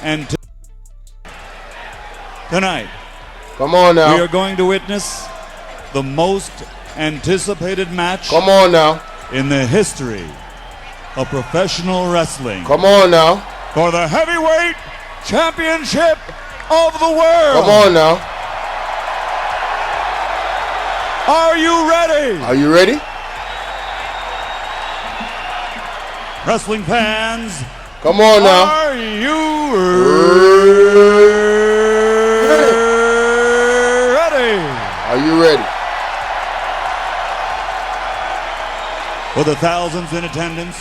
and tonight, come on now. we are going to witness the most anticipated match. Come on now. In the history of professional wrestling. Come on now. For the heavyweight championship of the world. Come on now. Are you ready? Are you ready? Wrestling fans. Come on now. Are you ready? Are you ready? For the thousands in attendance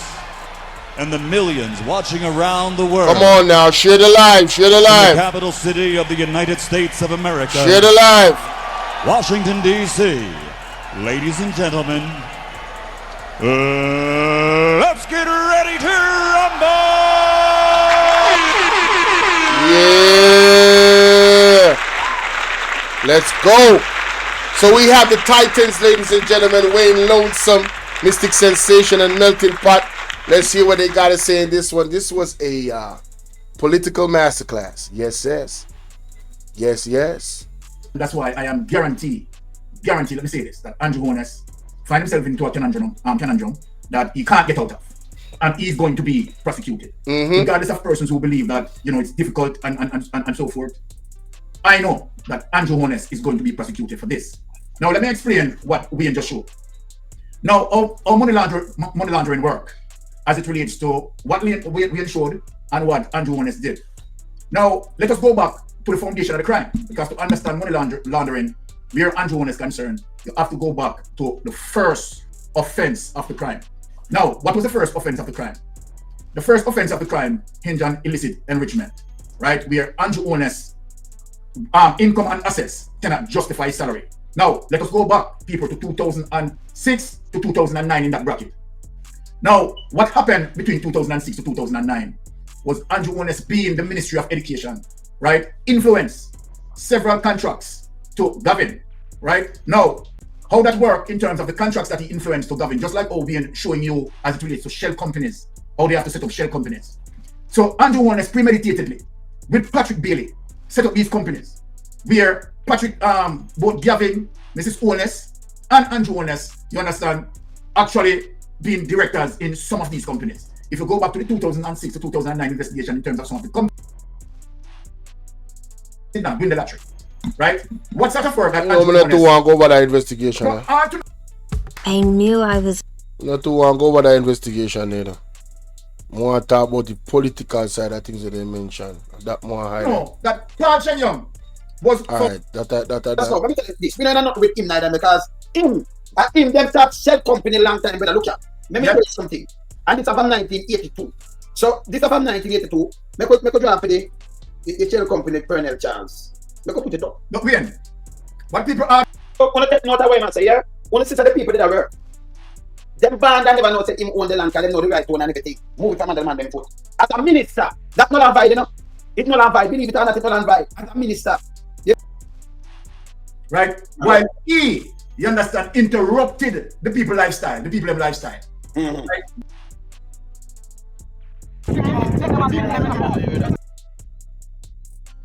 and the millions watching around the world. Come on now, share the live, share the live. In the capital city of the United States of America. Share the live. Washington, D.C. Ladies and gentlemen, let's get ready to rumble! Yeah! Let's go! So we have the Titans, ladies and gentlemen, Wayne Lonesome, Mystic Sensation, and Melting Pot. Let's hear what they got to say in this one. This was a political masterclass. Yes, yes. Yes, yes. That's why I am guaranteed, let me say this, that Andrew Holness find himself into a conundrum that he can't get out of. And he's going to be prosecuted. Regardless of persons who believe that, it's difficult and so forth. I know that Andrew Holness is going to be prosecuted for this. Now, let me explain what Wayne just showed. Now, how money laundering work as it relates to what Wayne showed and what Andrew Holness did. Now, let us go back to the foundation of the crime, because to understand money laundering, where Andrew Holness is concerned, you have to go back to the first offense of the crime. Now, what was the first offense of the crime? The first offense of the crime hinged on illicit enrichment, right? Where Andrew Holness income and assets cannot justify his salary. Now, let us go back, people, to 2006 to 2009 in that bracket. Now, what happened between 2006 to 2009 was Andrew Holness being the Ministry of Education, right? Influenced several contracts to Gavin, right? Now, how that work in terms of the contracts that he influenced to Gavin, just like how we're showing you as it relates to shell companies, how they have to set up shell companies. So Andrew Holness premeditatedly, with Patrick Bailey, set up these companies, where Patrick, both Gavin, Mrs. Holness, and Andrew Holness, you understand, actually being directors in some of these companies. If you go back to the 2006 to 2009 investigation in terms of some of the companies, did not win the lottery, right? What sort of work that no, I'm not too long go over that investigation. I knew I was not too long go over that investigation either. More talk about the political side of things that they mentioned. That more high. No, that Paul Young was alright. That's all. Let me tell you this. We are not with him neither, because him them start shell company long time, but look at. Let me tell you something. And it's about 1982. So this is about 1982. Me could draw for the shell company Pernell Charles. Me could put it up. Look, Wayne. What people are want to take note away, man. Say, yeah. Want to see the people that work. Them band and never know say him own the land, because they know the right to own and everything. Move it from under the man them foot. As a minister, that's not a you know. It's not a believe it or not, it's not a as a minister. Yeah. Right? While he, you understand, interrupted the people lifestyle, the people of lifestyle. Right?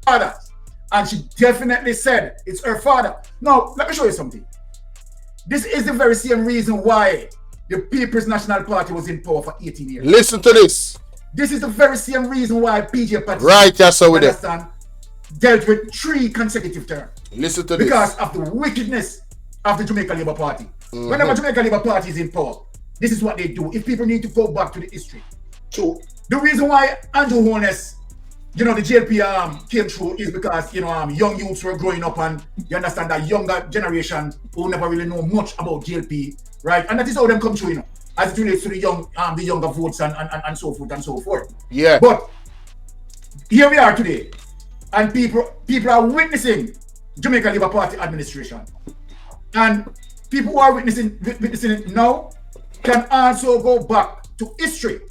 Father. And she definitely said it's her father. Now, let me show you something. This is the very same reason why the People's National Party was in power for 18 years. Listen to this. This is the very same reason why PJ Patterson, right, that's how we dealt with 3 consecutive terms. Listen to because this. of the wickedness of the Jamaica Labour Party. Whenever Jamaica Labour Party is in power, this is what they do. If people need to go back to the history. True. The reason why Andrew Holness, the JLP came through is because, young youths were growing up, and you understand that younger generation who never really know much about JLP, right? And that is how them come through, as it relates to the younger votes and so forth and so forth. Yeah. But here we are today, and people are witnessing Jamaica Labour Party administration. And people who are witnessing it now can also go back to history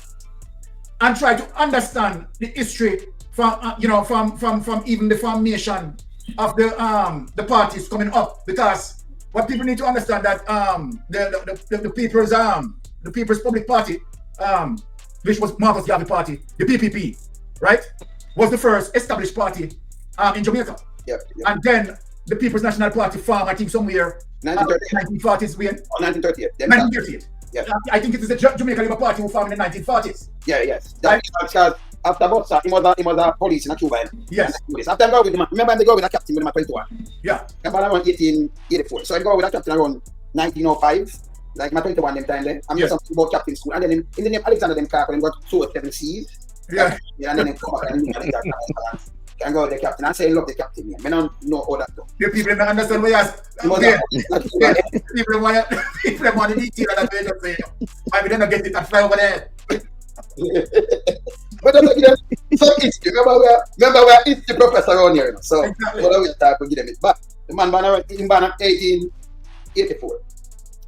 and try to understand the history from from even the formation of the parties coming up. Because what people need to understand that the People's Public Party, which was Marcus Garvey Party, the PPP, right? was the first established party in Jamaica. Yep. And then the People's National Party formed, I think, somewhere 1940s. 1938. 1938. Yeah. I think it is the Jamaica Labour Party who formed in the 1940s. Yeah, yes. That because after Bossa, he was a police in Cuba. Yes. After I go with him, remember they go with a captain with my 21. Yeah. Remember around 1884. So I go with a captain around 1905. Like my 21 them time there. I'm just talking about captain school. And then in the name Alexander them Clark and got 2 or 7 C's. Yeah. And then they come back and can go with the captain. I say love the captain. I don't know all that though. The people don't understand what you ask. People want the detail that they just say. Maybe they don't get it and fly over there. But so history. Remember we're history professor around here, you know. So exactly. what we start to give them it. But the man born in 1884.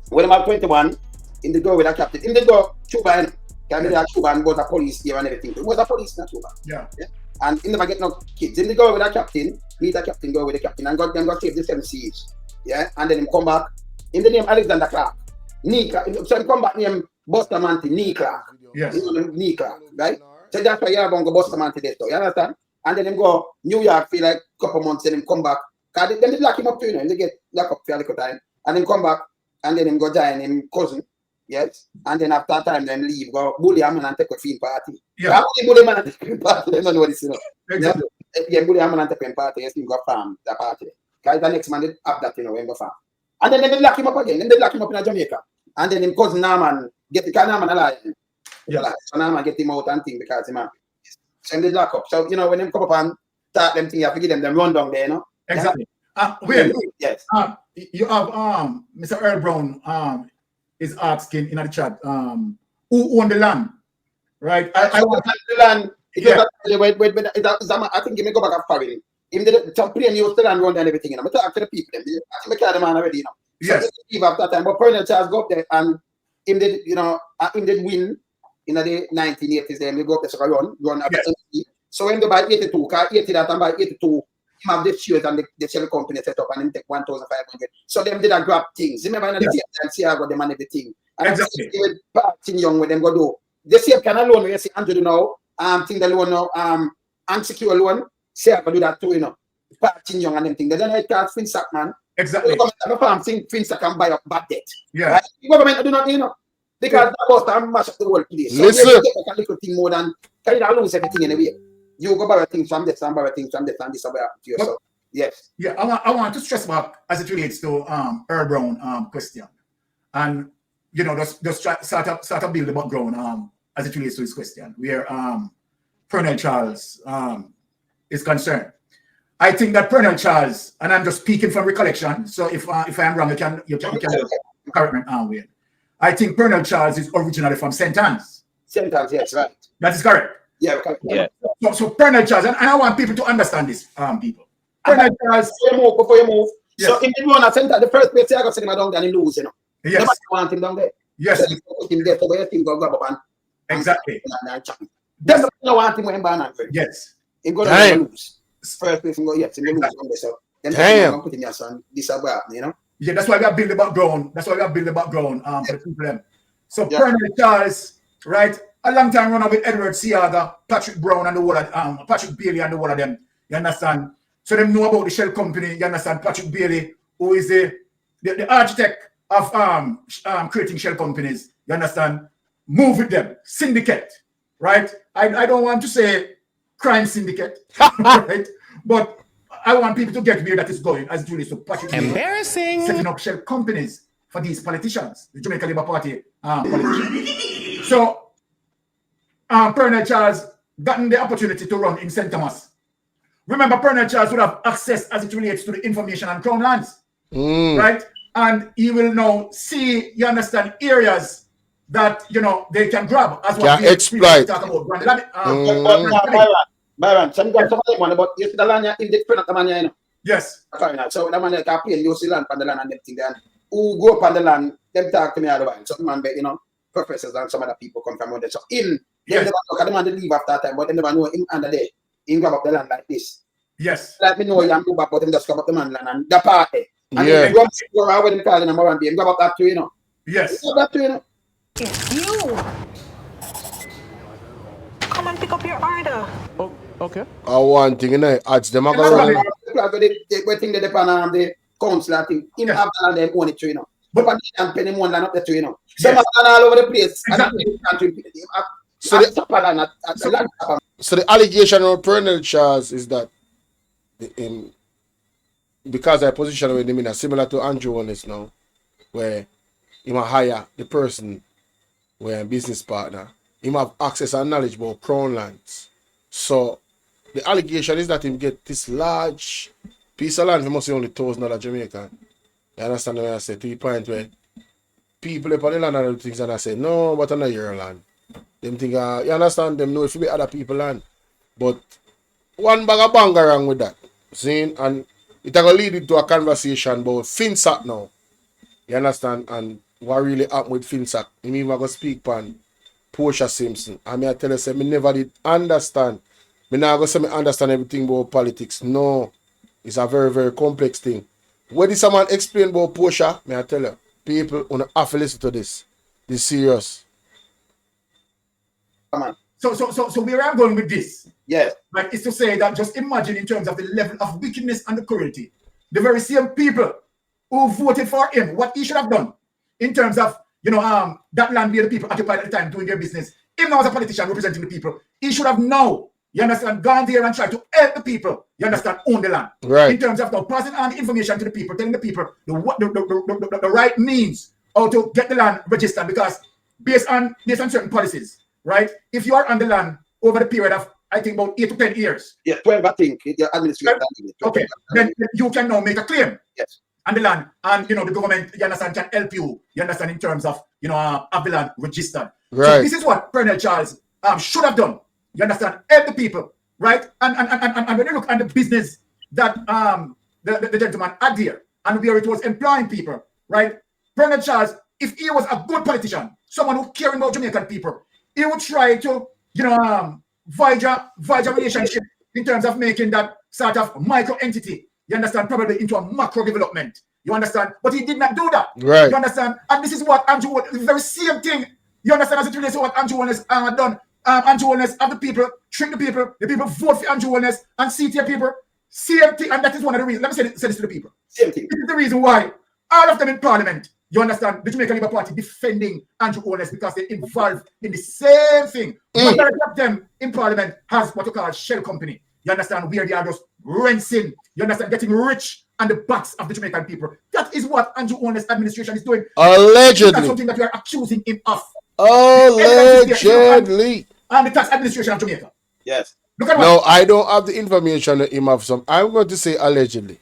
When I'm 21, in the go with a captain. In the go Cuba, can be a Cuba and was a police here and everything. It was a police in Cuba. Yeah. And in never get no kids. In the go with a captain, meet a captain, go with the captain, and got save the 7 C's. Yeah, and then him come back in the name Alexander Clark. So him come back name Bustamante, Nee Clark. Yes. Nee Clark, right? So that's why you're going to go Bustamante there, so you understand? And then him go New York for like a couple months, and him come back. Cause then they lock him up too, you know, they get locked up for a little time. And then come back, and then him go join him cousin. Yes. And then after time, then leave, go bully him and take a film party. Yeah. Bully man and take a film party, they don't know what this is. Exactly. Yeah, bully him and take a film party, yes, him go farm the party. Because the next man did have that, you know, when go farm. And then they lock him up again. Then they lock him up in Jamaica. And then him cousin Norman get the Norman alive. Yeah. So Norman get him out and thing because him so they lock up. So you know when them come up and start them thing, you have to give them run down there, you know. Exactly. Wait. Yes. You have Mr. Earl Brown is asking in the chat who owned the land, right? I want the land. I think he may go back and foreign. Him did some plane used to land around and everything, you know. I talk to the people, them. I think I carry the man already, you know. Yes. So leave after that time, but Colonel Charles go up there and him did, you know, him did win in the 1980s. Then they go up there, so run. Yes. So when they buy 82, because 80 that time by 82, him have the shares and the shell company set up and him take 1,500. So them did a grab things. Remember in the time, see how got them and everything. And exactly. With Parting Young with them go do. They same kind of loan where you see Andrew now, think the loan now, unsecured loan. Say I can do that too, you know. Parting Young and them thing. They don't know it called Finsack, man. Exactly. The farm think Finsack can buy up bad debt. Yeah. Right? The government do not, you know. Because that was to mash up the whole place. So listen. you get a little thing more than can you not lose everything in a way. You go borrow things from this and borrow things from this and this about to yourself. Yes. Yeah, I want to stress back as it relates to Earl Brown question. And you know, just start up build the background as it relates to his question, where Colonel Charles is concerned. I think that Colonel Charles, and I'm just speaking from recollection, so if I'm wrong, you can correct me, Wayne. I think Colonel Charles is originally from St. Anne's. St. Anne's, yes, right. That is correct. Yeah, correct. Yeah. So Colonel Charles, and I want people to understand this, people. Colonel Charles. Before you move. Yes. So in the one at St. Anne's, the first place I got send him down there and he lose, you know. Yes. Nobody want him down there. Yes. So you put him there so where things go grab up and exactly. Then don't want him when he's born angry. Yes. He go down and lose. First place he go, yes, he go lose on there. So then Damn. put him here, son. This is about, you know. Yeah, that's why we have built the background. That's why we have built the background for the people. Them. So Colonel Charles, right? A long time runner with Edward Seaga, Patrick Brown and the whole of Patrick Bailey and the whole of them. You understand? So them know about the shell company, you understand? Patrick Bailey, who is the architect of creating shell companies, you understand? Move with them, syndicate, right? I don't want to say crime syndicate, right? But I want people to get where that is going as it relates to Patrick Bailey. Embarrassing. Setting up shell companies for these politicians, the Jamaica Labour Party politicians. So Colonel Charles gotten the opportunity to run in St. Thomas. Remember, Colonel Charles would have access as it relates to the information on Crown lands, right? And he will now see, you understand, areas that, you know, they can grab as what we exploit. Talk about. Byron, some got some money, but you see the land in the front of the man, you know. Yes. So the man can pay you see land on the land and them thing there. Who go up on the land, them talk to me otherwise. Some man, you know, professors and some other people come from there. So him, they never look at the man to leave after that time, but they never know him under there. He grab up the land like this. Yes. Let me know you go back, but him just grab up the man land and the party. And then go around with him calling number one, and grab up that too, you know. Yes. Grab that too, you know. You. Come and pick up your order. Okay. One thing, you know, odds them are That's going right. We think they depend on the council, I think. Him Yes. have the land, them own it too, you know. But when they can pay them one land up there too, you know. Some Yes. are all over the place. Exactly. So the allegation of Pernell Charles is that because I position with him in a similar to Andrew one is now, where he might hire the person where a business partner, he have access and knowledge about crown lands. So the allegation is that him get this large piece of land, he must be only $1,000 Jamaican. You understand what I say? To the point where people upon the land and other things, and I say, no, but not your land. Them think, you understand, them know if you be other people land. But one bag of bang around with that. See? And it's going to lead into a conversation about FinSac now. You understand? And what really happened with FinSac. He even going to speak on Portia Simpson. And I tell you, say, me never did understand. Me not going to say me understand everything about politics. No. It's a very, very complex thing. When this someone explain about Portia, may I tell you, people have to listen to this. This serious. So where I'm going with this, Yes. right, is to say that just imagine in terms of the level of wickedness and the cruelty, the very same people who voted for him, what he should have done in terms of, that land where the people occupied at the time doing their business. Him now as a politician representing the people, he should have now, you understand, gone there and tried to help the people, you understand, own the land. Right. In terms of now passing on the information to the people, telling the people the right means how to get the land registered, because based on certain policies, right? If you are on the land over the period of, I think, about 8 to 10 years. Yeah, 12, I think. Your administration. Okay, then you can now make a claim. Yes. On the land, and the government, you understand, can help you understand, in terms of have the land registered. Right. So this is what Pernell Charles should have done. You understand, help the people, right? And when you look at the business that the gentleman had there, and where it was employing people, right? Pernell Charles, if he was a good politician, someone who caring about Jamaican people, he would try to voyage relationship in terms of making that sort of micro entity, you understand, probably into a macro development. You understand? But he did not do that. Right. You understand? And this is what Andrew Holness, the very same thing, you understand, as it relates to what Andrew Holness done. Andrew Holness have the people, trick the people vote for Andrew Holness and CTA people. Same thing, and that is one of the reasons. Let me say this to the people. Same thing. This is the reason why all of them in Parliament, you understand, the Jamaican Labour Party defending Andrew Holness, because they're involved in the same thing. Majority of them in Parliament has what you call shell company. You understand, where they are just rinsing, you understand, getting rich on the backs of the Jamaican people. That is what Andrew Holness' administration is doing. Allegedly. That's something that we are accusing him of. Allegedly. And the tax administration of Jamaica. Yes. Look at No, I don't have the information that him have some. I'm going to say allegedly.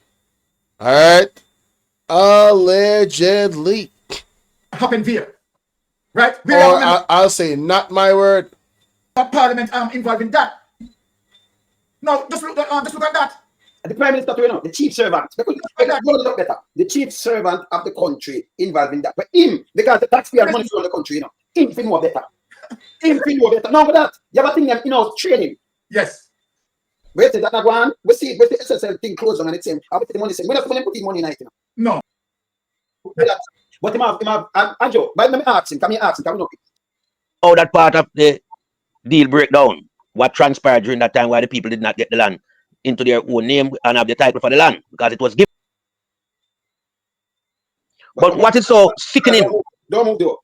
All right? Allegedly. happened there. Right? Or I'll say not my word. Parliament involved in that. No, just look at that. The Prime Minister, the chief servant, because better. The chief servant of the country involved in that. But him, because the taxpayer money from the country, him feel more better. Him feel more better. No, but that, you have a thing them, training. Yes. Wait till that not one. We see the SSL thing close on and it's same. I put the money same. We're not going to put the money in it. No. But him have Andrew, but let me ask him, come know. How that part of the deal breakdown, what transpired during that time why the people did not get the land into their own name and have the title for the land because it was given. But what is so sickening? Don't move though.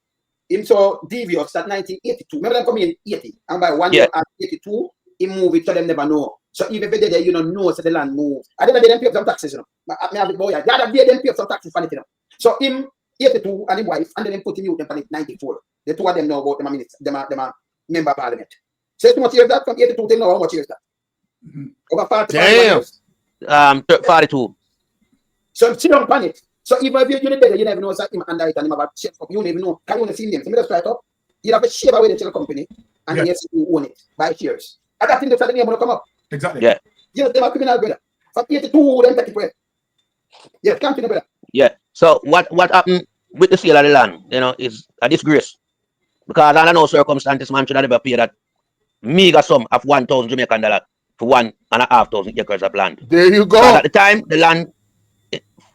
Him so devious that 1982. Remember them come in 80 and by 1 year at 82, he move it so them never know. So even if they there, know so the land move. I didn't them pay up some taxes, I have the boy. The other day them pay up some taxes for it, So him 82 and his wife, and then them put him out in 94. The two of them know about them minutes, them are member of parliament. So how much years that from 82 to now, how much years that? Over 45 years. 42. So sit down on it. So even if you're there, you never know that him under it and him have a shape up. You never know. Can you see them? So me just try it up. You have a share away the shell company and yes, you own it by shares. And that thing that's the name will come up. Exactly. Yeah. Yes, they are criminal, brother. From 82, then take it away. Yes, continue, brother. Yeah. So what happened with the sale of the land, is a disgrace. Because under no circumstances man should have never paid that meager sum of 1,000 Jamaican dollars for 1,500 acres of land. There you go. Because at the time, the land,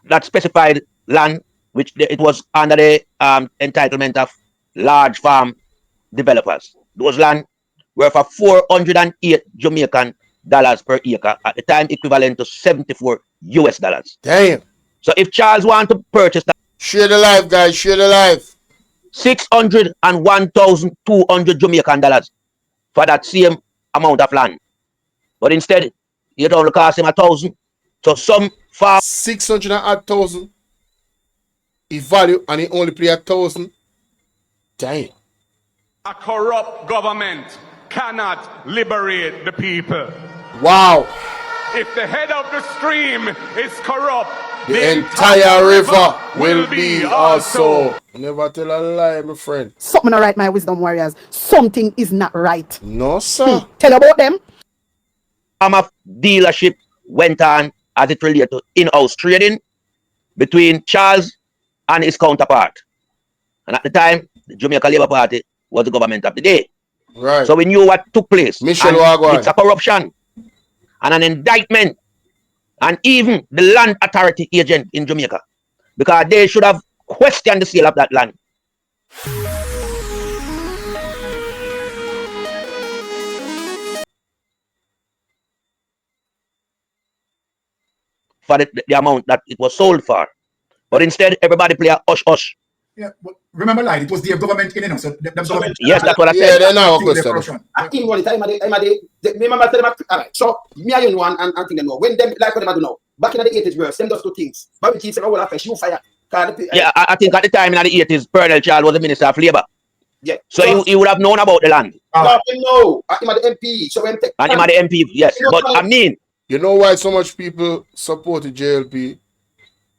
that specified land, which it was under the entitlement of large farm developers. Those land were for 408 Jamaican per acre, at the time equivalent to $74 US. Damn. So if Charles want to purchase that Share the live, guys. Share the live. 601,200 Jamaican dollars for that same amount of land. But instead, it only cost him 1,000. So some farm 600,000 he value and he only pay 1,000. Damn. A corrupt government cannot liberate the people. Wow. If the head of the stream is corrupt, The entire river will be also. Never tell a lie, my friend. Something not right, my wisdom warriors. Something is not right. No, sir. Tell about them. of dealership went on as it related to in-house trading between Charles and his counterpart. And at the time, the Jamaica Labour Party was the government of the day. Right. So we knew what took place. Michelle And Wagwan. it's a corruption and an indictment, and even the land authority agent in Jamaica, because they should have questioned the sale of that land. For the amount that it was sold for. But instead, everybody play a hush-hush. Yeah, but remember, like, it was their government in, so the government. Yes, that's what I Yeah, said. they're now Through the question. corruption. I think one time, remember, alright, so me and you know, and think they know. When them, like what them do now, back in the 80s, bro, them does two things. But we keep saying, oh, well, fresh, you fire. Yeah, I think at the time in the 80s, Pernell Charles was the Minister of Labour. Yeah. So he would have known about the land. No, I'm at the MP, so when And him at the MP, yes. But I mean, You know why so much people supported JLP,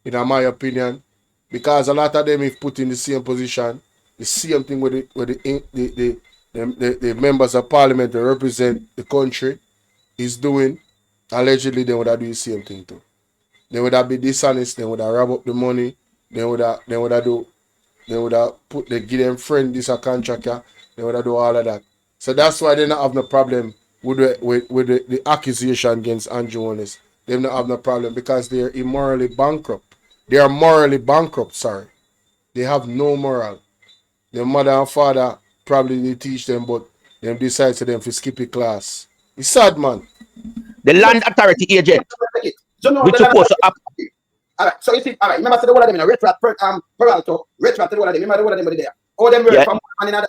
in my opinion? Because a lot of them if put in the same position, the same thing with the members of parliament that represent the country is doing, allegedly they would have do the same thing too. They would have been dishonest, they would have rob up the money, they would have give them friend this a contractor, they would have do all of that. So that's why they don't have no problem with the accusation against Andrew Holness. They don't have no problem because they are immorally bankrupt. They are morally bankrupt, sorry. They have no moral. Their mother and father probably they teach them, but them decide to them to skip a class. It's sad, man. the land authority agent, So no, which supposed to up. alright, so you see, alright, remember the one of them in a retrat, Peralto, retrat, the one of them, remember the one of them over there. All them Yeah. from one in another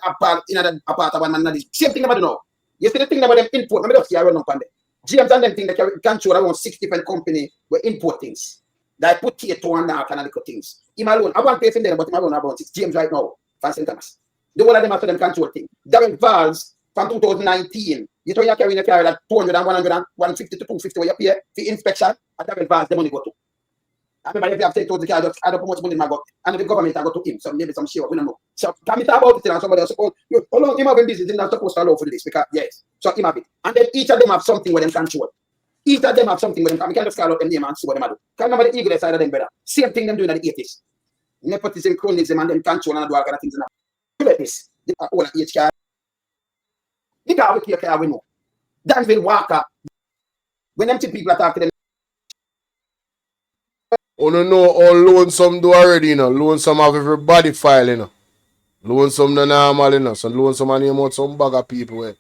apart of one man. Same thing about know. You see the thing about them import, remember see I run up on them. GMs and them thing that can control around 6 different companies where import things. That put T2 and that kind of little things. Him alone, I want to pay him there, but him alone about 6 GMs right now, from St. Thomas. The one of them after them control thing. Darren Valls from 2019. You know you're carrying a car at 200 and 100 and 150 to 250 where you pay for inspection, and Darren Valls the money go to. I remember if you have taken the car, just add up how much money I got, and the government I got to him, so maybe some share, we don't know. So can we talk about it and somebody else suppose how long him having business, not supposed to allow for this, because yes, so him have it. And then each of them have something where them control. Each of them have something with them. We can just call out them name and see what them do. Can remember the eagle side of them, brother. Same thing them doing at the 80s. Nepotism, cronyism, and them control and do all kind of things. Look at this. The whole of each car. The car we care, we know. Danville Walker. When them two people are talking to them, Oh no, all lonesome do already, you know. Lonesome have everybody file, you know. Lonesome no normal, you know. So lonesome and name out some bag of people, eh.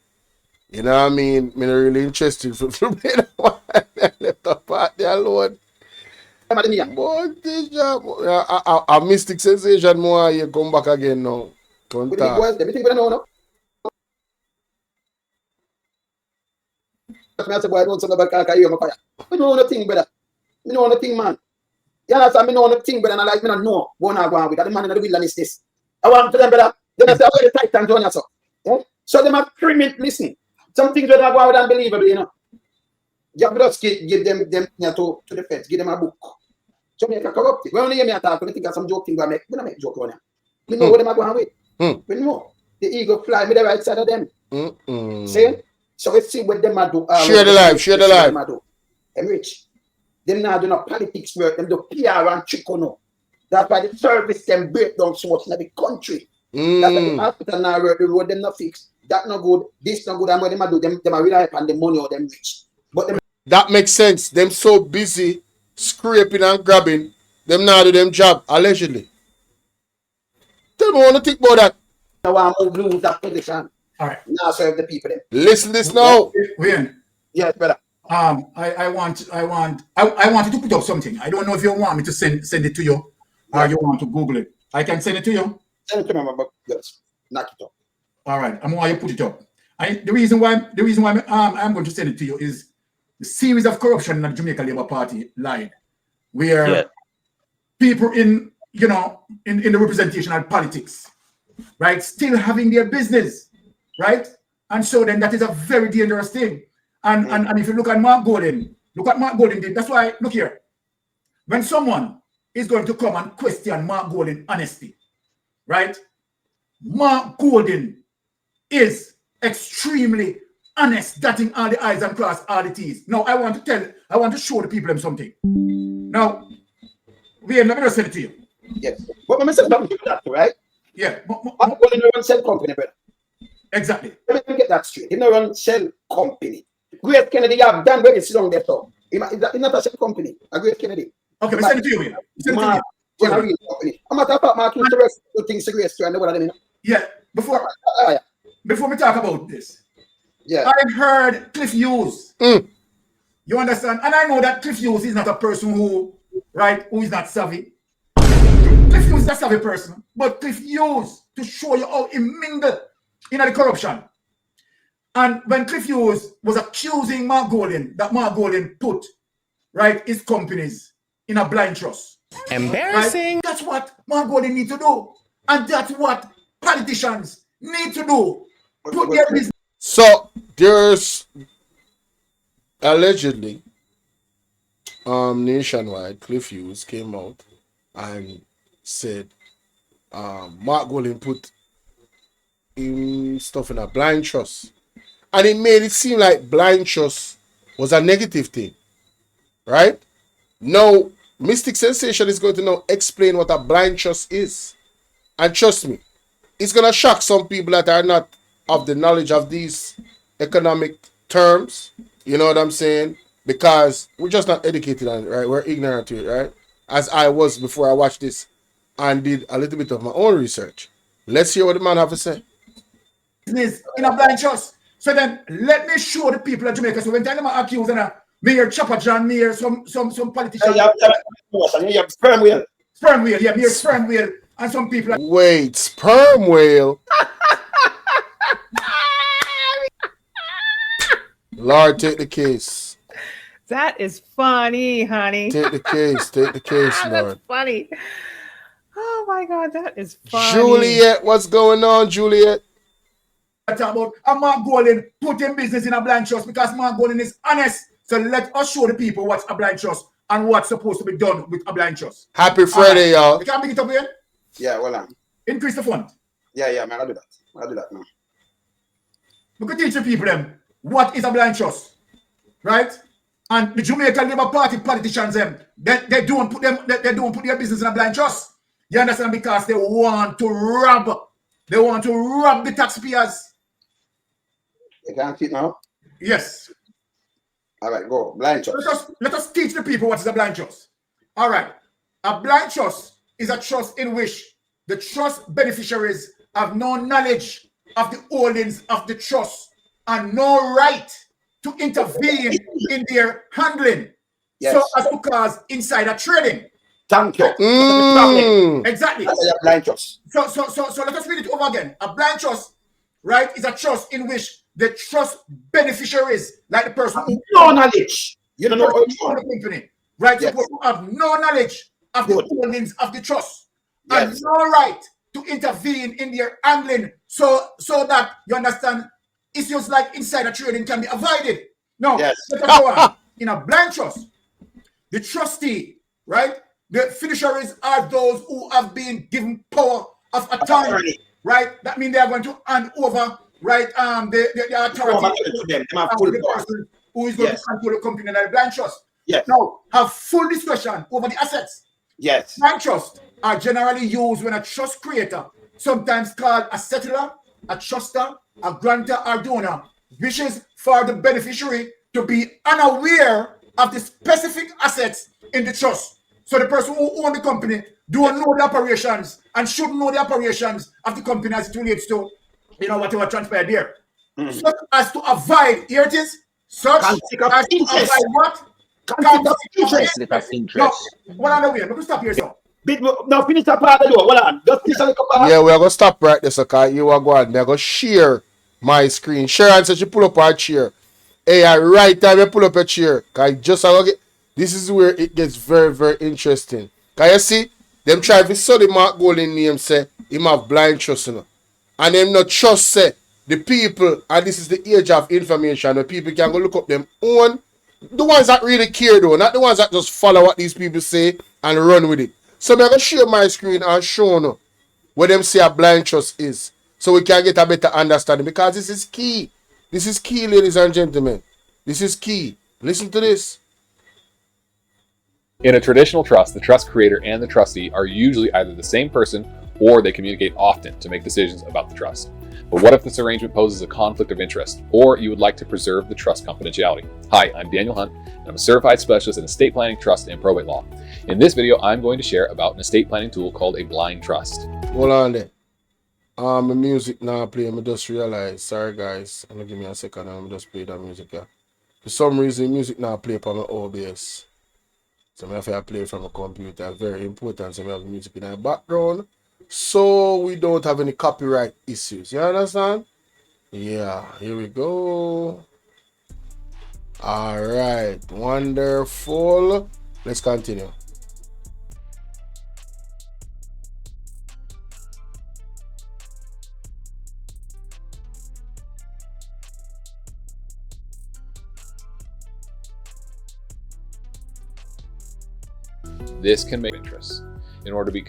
You know what I mean? I'm not really interested for left the party alone. remember the name. But this job, a mystic sensation more you come back again now. Come With the big talk. boys, everything we don't know, no? I say, boy, I don't know about car, you know, I know nothing, brother. I know nothing, man. You understand? I know nothing, brother, and I like me not know what I go on with. The man in the wilderness this. I want to them, brother. Then I say, where the Titans on yourself? So them are criminal, listen. Some things that I go out unbelievable, you know. You have to just give them you know, to the feds, give them a book. So make a corrupt it. When you hear me talk, we think of some joke thing, we don't make joke on them. We know what them are going with. We know. The eagle fly me the right side of them. See? So we see what them are do. Share the live, share the live. Them rich. Them now do not politics work, them do PR and trick or no. That's why the service can break down so much in the country. That's why the hospital now work, the road them not fixed. That no good, this no good, and what them do, them are rely upon the money or them rich. But them That makes sense. Them so busy scraping and grabbing, them now do them job, allegedly. Tell me want to think about that. now want to lose that position. All right. Now serve the people them. Listen this now. Wayne, Yes, brother. I want you to put up something. I don't know if you want me to send it to you or you want to Google it. I can send it to you. Send it to me, but just knock it up. All right, I'm going to put it up. The reason why I'm going to send it to you is the series of corruption in the Jamaica Labour Party line, where people in the representational politics, right, still having their business, right, and so then that is a very dangerous thing. And if you look at Mark Golden, that's why, look here, when someone is going to come and question Mark Golden's honesty, right, Mark Golden is extremely honest, dotting all the I's and cross all the T's. Now, I want to show the people them something. Now, let me just send it to you. Yes. But I'm saying something to that, right? Yeah. Mark Golden run cell company, brother. Exactly. Let me get that straight. He no run cell company. Great Kennedy have done very long there, so it's not a cell company. A Great Kennedy. Okay, we send it to you. I'm not about Mark interest to things serious to and what I mean. Yeah. Before we talk about this, yeah, I heard Cliff Hughes. You understand? And I know that Cliff Hughes is not a person who is not savvy. Cliff Hughes is a savvy person, but Cliff Hughes, to show you how he mingled in the corruption. And when Cliff Hughes was accusing Mark Golden, that Mark Golden put his companies in a blind trust. Embarrassing. Right? That's what Mark Golden need to do. And that's what politicians need to do. Put their business. So there's allegedly nationwide, Cliff Hughes came out and said Mark Golden put stuff in a blind trust. And it made it seem like blind trust was a negative thing. Right? Now, Mystic Sensation is going to now explain what a blind trust is. And trust me, it's going to shock some people that are not of the knowledge of these economic terms. You know what I'm saying? Because we're just not educated on it, right? We're ignorant to it, right? As I was before I watched this and did a little bit of my own research. Let's hear what the man have to say. Business in a blind trust. So then let me show the people of Jamaica. So when time I accuse Mayor Chopper John, Mayor some politician. Yeah, sperm whale. Sperm whale, yeah, Mayor sperm whale, and some people. Wait, sperm whale. Lord, take the case. That is funny, honey. Take the case, Lord. That's funny. Oh my God, that is funny. Juliet, what's going on, Juliet? About Mark Golden putting business in a blind trust because Mark Golden is honest. So let us show the people what's a blind trust and what's supposed to be done with a blind trust. Happy Friday, y'all. You can pick it up here? Yeah, well on. Increase the fund. Yeah, man, I'll do that now. We could teach the people them what is a blind trust. Right? And the Jamaican Labour Party politicians they don't put their business in a blind trust. You understand? Because they want to rob the taxpayers. You can't see it now? Yes. All right, go. Blind trust. Let us teach the people what is a blind trust. All right. A blind trust is a trust in which the trust beneficiaries have no knowledge of the holdings of the trust and no right to intervene in their handling. Yes. So as to cause insider trading. Thank you. Exactly. That's a blind trust. So let us read it over again. A blind trust, right, is a trust in which the trust beneficiaries, like the person who no knowledge. You don't know how to own the company, right? Yes. So who have no knowledge of the holdings of the trust and Yes. no right to intervene in their handling, so that you understand issues like insider trading can be avoided. No, Yes. let us go on. In a blind trust, the trustee, right? The fiduciaries are those who have been given power of attorney, right? That means they are going to hand over, right? The authority to them. They have to full the power. person who is going to control the company in a blind trust. Yes. Now, have full discretion over the assets. Yes. Blind trusts are generally used when a trust creator, sometimes called a settler, a truster, a grantor, or donor, wishes for the beneficiary to be unaware of the specific assets in the trust. So the person who owns the company don't know the operations and should know the operations of the company as it relates to, whatever transpired there. So as to avoid, here it is, Such Conflict of as interest. by what? Conflict of interest. Conflict of Yo, interest. what on the way? Let me stop here, so. Now finish that part of the door. Hold on. Just finish a little part. Yeah, we are gonna stop right there, so cause you are going. They're gonna share my screen. Sharon said she pull up her chair. Hey, at right time you pull up a chair. Cause just I get this is where it gets very, very interesting. Cause you see, them try to study Mark Golden name say him have blind trust, you know. And them not trust say the people, and this is the age of information, the people can go look up them own. The ones that really care though, not the ones that just follow what these people say and run with it. So I'm gonna share my screen and show you what them say a blind trust is, so we can get a better understanding, because this is key. This is key, ladies and gentlemen. This is key. Listen to this. In a traditional trust, the trust creator and the trustee are usually either the same person or they communicate often to make decisions about the trust. But what if this arrangement poses a conflict of interest, or you would like to preserve the trust confidentiality? Hi, I'm Daniel Hunt, and I'm a certified specialist in estate planning, trust, and probate law. In this video, I'm going to share about an estate planning tool called a blind trust. Hold on there. My music now playing. I just realized. Sorry guys. I'm gonna give me a second. I'm just play that music. Yeah. For some reason, music now play from my OBS. So I have to play from a computer. Very important. So we have music in the background, so we don't have any copyright issues. You understand? Yeah. Here we go. All right. Wonderful. Let's continue. This can make interest. In order to be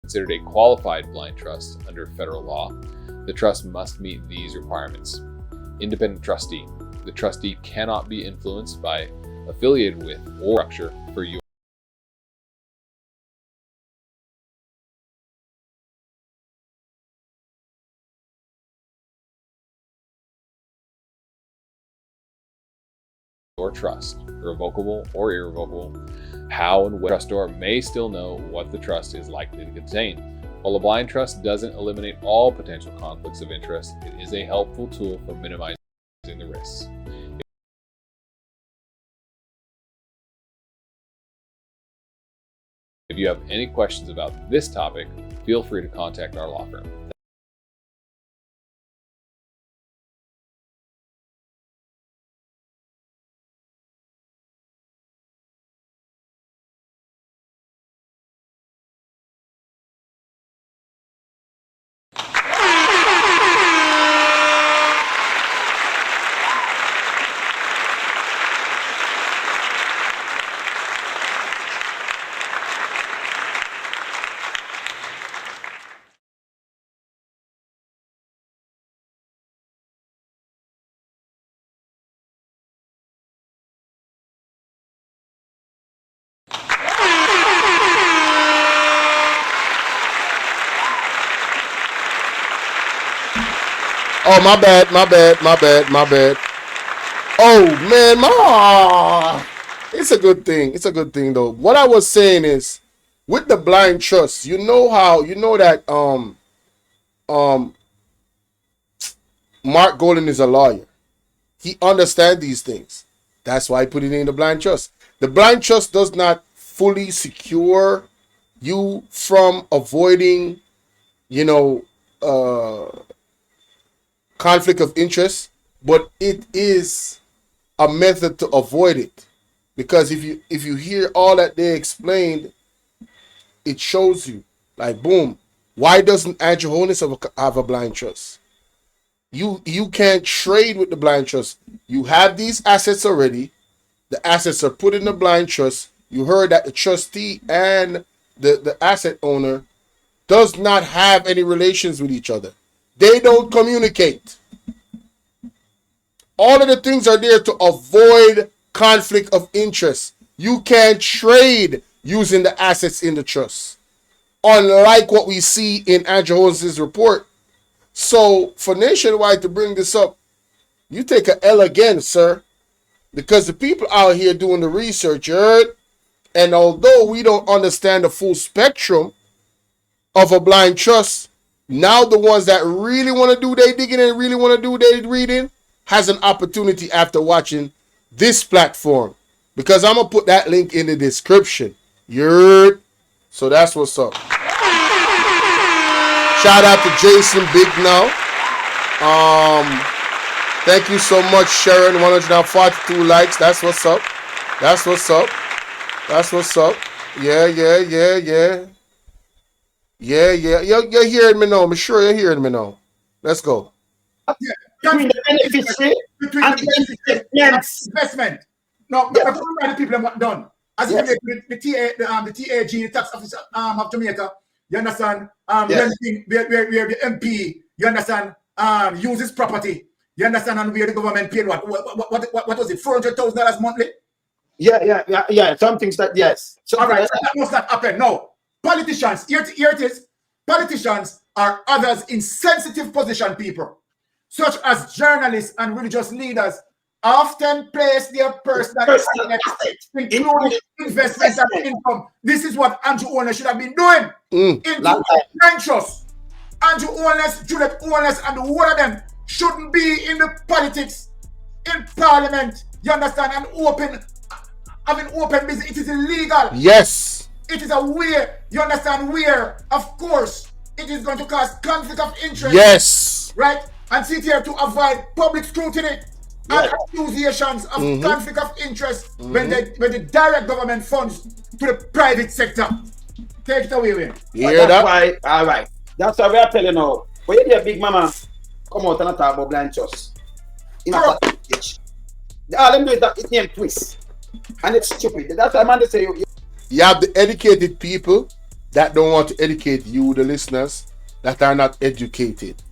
considered a qualified blind trust under federal law, the trust must meet these requirements. Independent trustee. The trustee cannot be influenced by, affiliated with, or structure for your trust, revocable or irrevocable. How and when the trustor may still know what the trust is likely to contain. While a blind trust doesn't eliminate all potential conflicts of interest, it is a helpful tool for minimizing the risks. If you have any questions about this topic, feel free to contact our law firm. Oh, my bad. Oh man, it's a good thing. It's a good thing though. What I was saying is, with the blind trust, you know that Mark Golden is a lawyer. He understands these things. That's why I put it in the blind trust. The blind trust does not fully secure you from avoiding, conflict of interest, but it is a method to avoid it. Because if you hear all that they explained, it shows you, like, boom, why doesn't Andrew Holness have a blind trust? You can't trade with the blind trust. You have these assets already. The assets are put in the blind trust. You heard that the trustee and the asset owner does not have any relations with each other. They don't communicate. All of the things are there to avoid conflict of interest. You can't trade using the assets in the trust, unlike what we see in Andrew Holmes' report. So for Nationwide to bring this up, you take a L again, sir. Because the people out here doing the research, you heard? And although we don't understand the full spectrum of a blind trust, now the ones that really want to do their digging and really want to do their reading has an opportunity after watching this platform. Because I'm going to put that link in the description. You heard? So that's what's up. Shout out to Jason Big now. Thank you so much, Sharon. 142 likes. That's what's up. That's what's up. That's what's up. Yeah. You're hearing me now. I'm sure you're hearing me now. Let's go. Between the beneficiary and the investment. No, but the people have what done. As you the TAG, the tax office of Jamaica, you understand? Where the MP, you understand, uses property. You understand? And where the government paid what was it, $400,000 monthly? Yeah. Some things that, yes. So, all right, so that must not happen. No. Politicians, here it is. Politicians are others in sensitive position people, such as journalists and religious leaders, often place their personal assets, including investments and income. This is what Andrew Holness should have been doing. Into trust. Andrew Holness, Juliet Holness, and the whole of them shouldn't be in the politics, in parliament. You understand? And having open business. It is illegal. Yes. It is a way, you understand, where, of course, it is going to cause conflict of interest. Yes. Right? And sit here to avoid public scrutiny and accusations of conflict of interest when the direct government funds to the private sector. Take it away, Wayne. That's why, all right. That's why we are telling you now. When you hear Big Mama come out and talk about blind trust, all them do is that it name twist. And it's stupid. That's why I'm say you have the educated people that don't want to educate you, the listeners, that are not educated.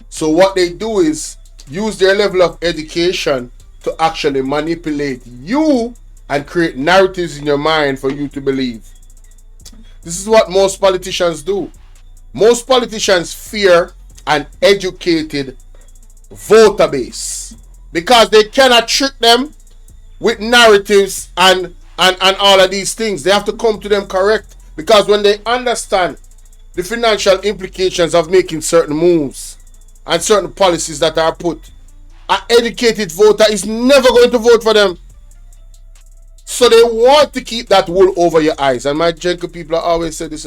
So what they do is use their level of education to actually manipulate you and create narratives in your mind for you to believe. This is what most politicians do. Most politicians fear an educated voter base because they cannot trick them with narratives and all of these things. They have to come to them correct, because when they understand the financial implications of making certain moves and certain policies that are put, an educated voter is never going to vote for them. So they want to keep that wool over your eyes. And my gentle people always say this,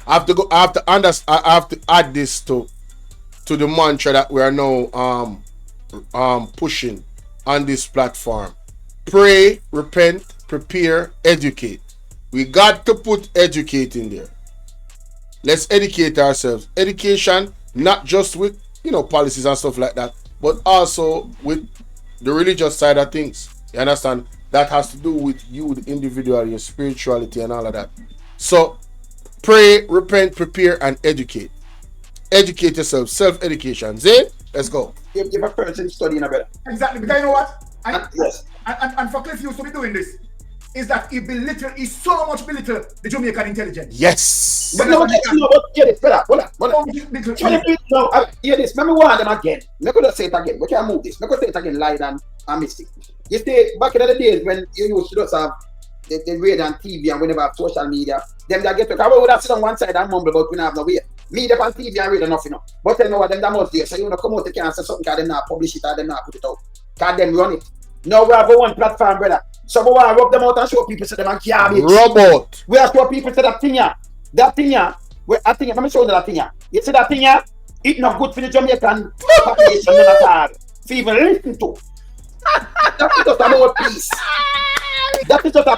I have to add this to the mantra that we are now pushing on this platform. Pray, repent, prepare, educate. We got to put educate in there. Let's educate ourselves. Education, not just with policies and stuff like that, but also with the religious side of things. You understand? That has to do with you, the individual, your spirituality and all of that. So pray, repent, prepare, and educate. Educate yourself. Self-education. Zay, let's go. If a person studying a better. Exactly. Because you know what? Yes. And for Cliff used to be doing this, is that he so much belittle the Jamaican intelligence. Yes. But no, hear this, brother. Hold on. Hear this. Let me warn them again. Let me say it again. We can't move this. Let me say it again, light and mystic. You see, back in the days when you used to just have the radio and TV and whenever social media, them that get to come, we would have sit on one side and mumble, but we don't have no way. Media on TV and radio enough, But tell me what them that must do. So you come out, they can't say something because them not publish it or them not put it out. Because them run it. Now we have one platform, brother. So we want to rub them out and show people so them are garbage. Robot. We have to show people to that thing here. That thing here. Let me show you that thing here. You see that thing here? It's not good for the Jamaican population at all. To even listen to. That is just about peace. That is just a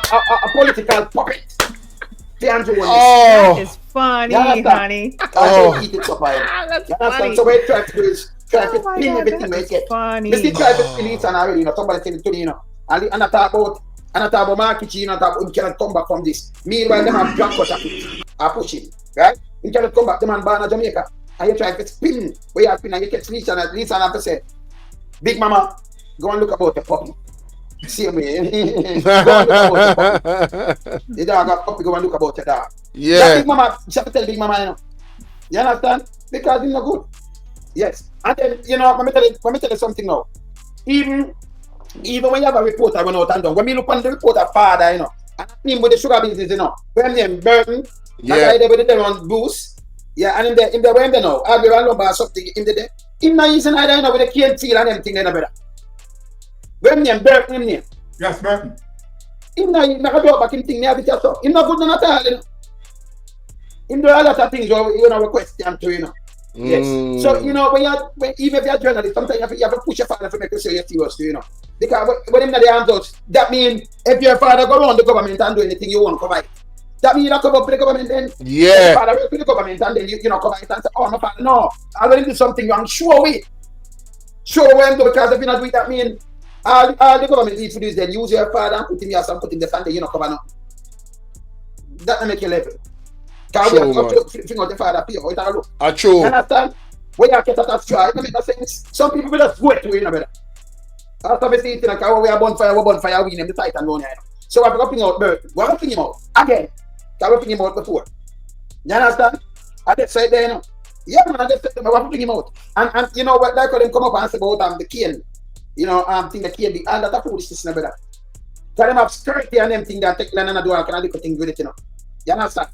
political puppet. That is funny, honey. That's funny. So we try to do is try to pin everything we get. Funny. We still try to pin it and already, somebody tell it to me, And I talk about marketing, and I talk about you cannot come back from this. Meanwhile, them have drug cut are pushing, right? You cannot come back, them and born in Jamaica. And you try to spin where you have been and you get reach and at least I have to say, Big Mama, go and look about the puppy. See me. Go and look about the puppy. The dog have puppy, go and look about the dog. Yeah. That Big Mama, you have to tell Big Mama, You understand? Because it's not good. Yes. And then, let me tell you something now. Even Even when you have a reporter run out and down, when we look on the reporter father, you know, and him with the sugar business, you know, when name Burton, Yeah. that guy with the on boost, yeah, and in the when they know, I'll be around about something in the day. Him not using either, you know, with the cane feel and everything, you know, brother. When name Burton, him name. Yes, Burton. Him not go back in thing, near the so. Him not good none at all, you know. Him do a lot of things, you know, question to, you know. Yes. So, you know, even if you're a journalist, sometimes you have to push your father to make you say you're serious, you know. Because when him not the hands out, that means if your father go around the government and do anything you won't cover it. That means you don't cover up for the government then. Yeah. Your father work for the government and then you know cover it and say, oh my father, no, I already do something wrong. Sure way. Sure way do, because if you not do it, that means all the government needs to do is then use your father and put him here and put him the fan, you know, cover nothing. That will make you level. Because we have to figure out the father pay out and look. True. You understand? When you get at that straw, it doesn't make sense. Some people will just go it to you, brother. After we see it, like, we are bonfire, we name the Titan down here. So we're going out Bird. We're going to him out again. We're going him out before. You understand? I just said there, you know. Yeah, man, I just said, we're going him out. And you know what, like when them come up and say about the cane, you know, think the cane, and that's a foolishness, brother. Because them have security and them thing that take land and do all kind of different things with it, you know. You understand?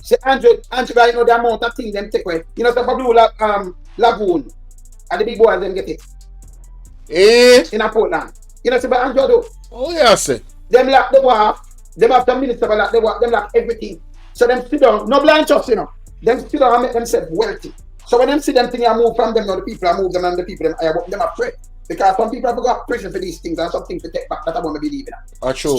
Say Andrew, you know the amount of things them take away. You know, the Blue Lagoon and the big boys them get it. In a Portland. You know, say but Andrew do. Oh yeah, say. Them lock the wharf, them have the minister lock the wharf, them lock everything. So them sit down, no blind trust, you know. Them sit down and make themselves wealthy. So when them see them thing move from them, you know, the people are move them and the people them are afraid. Because some people have got prison for these things and some things to take back that I want to believe in. True.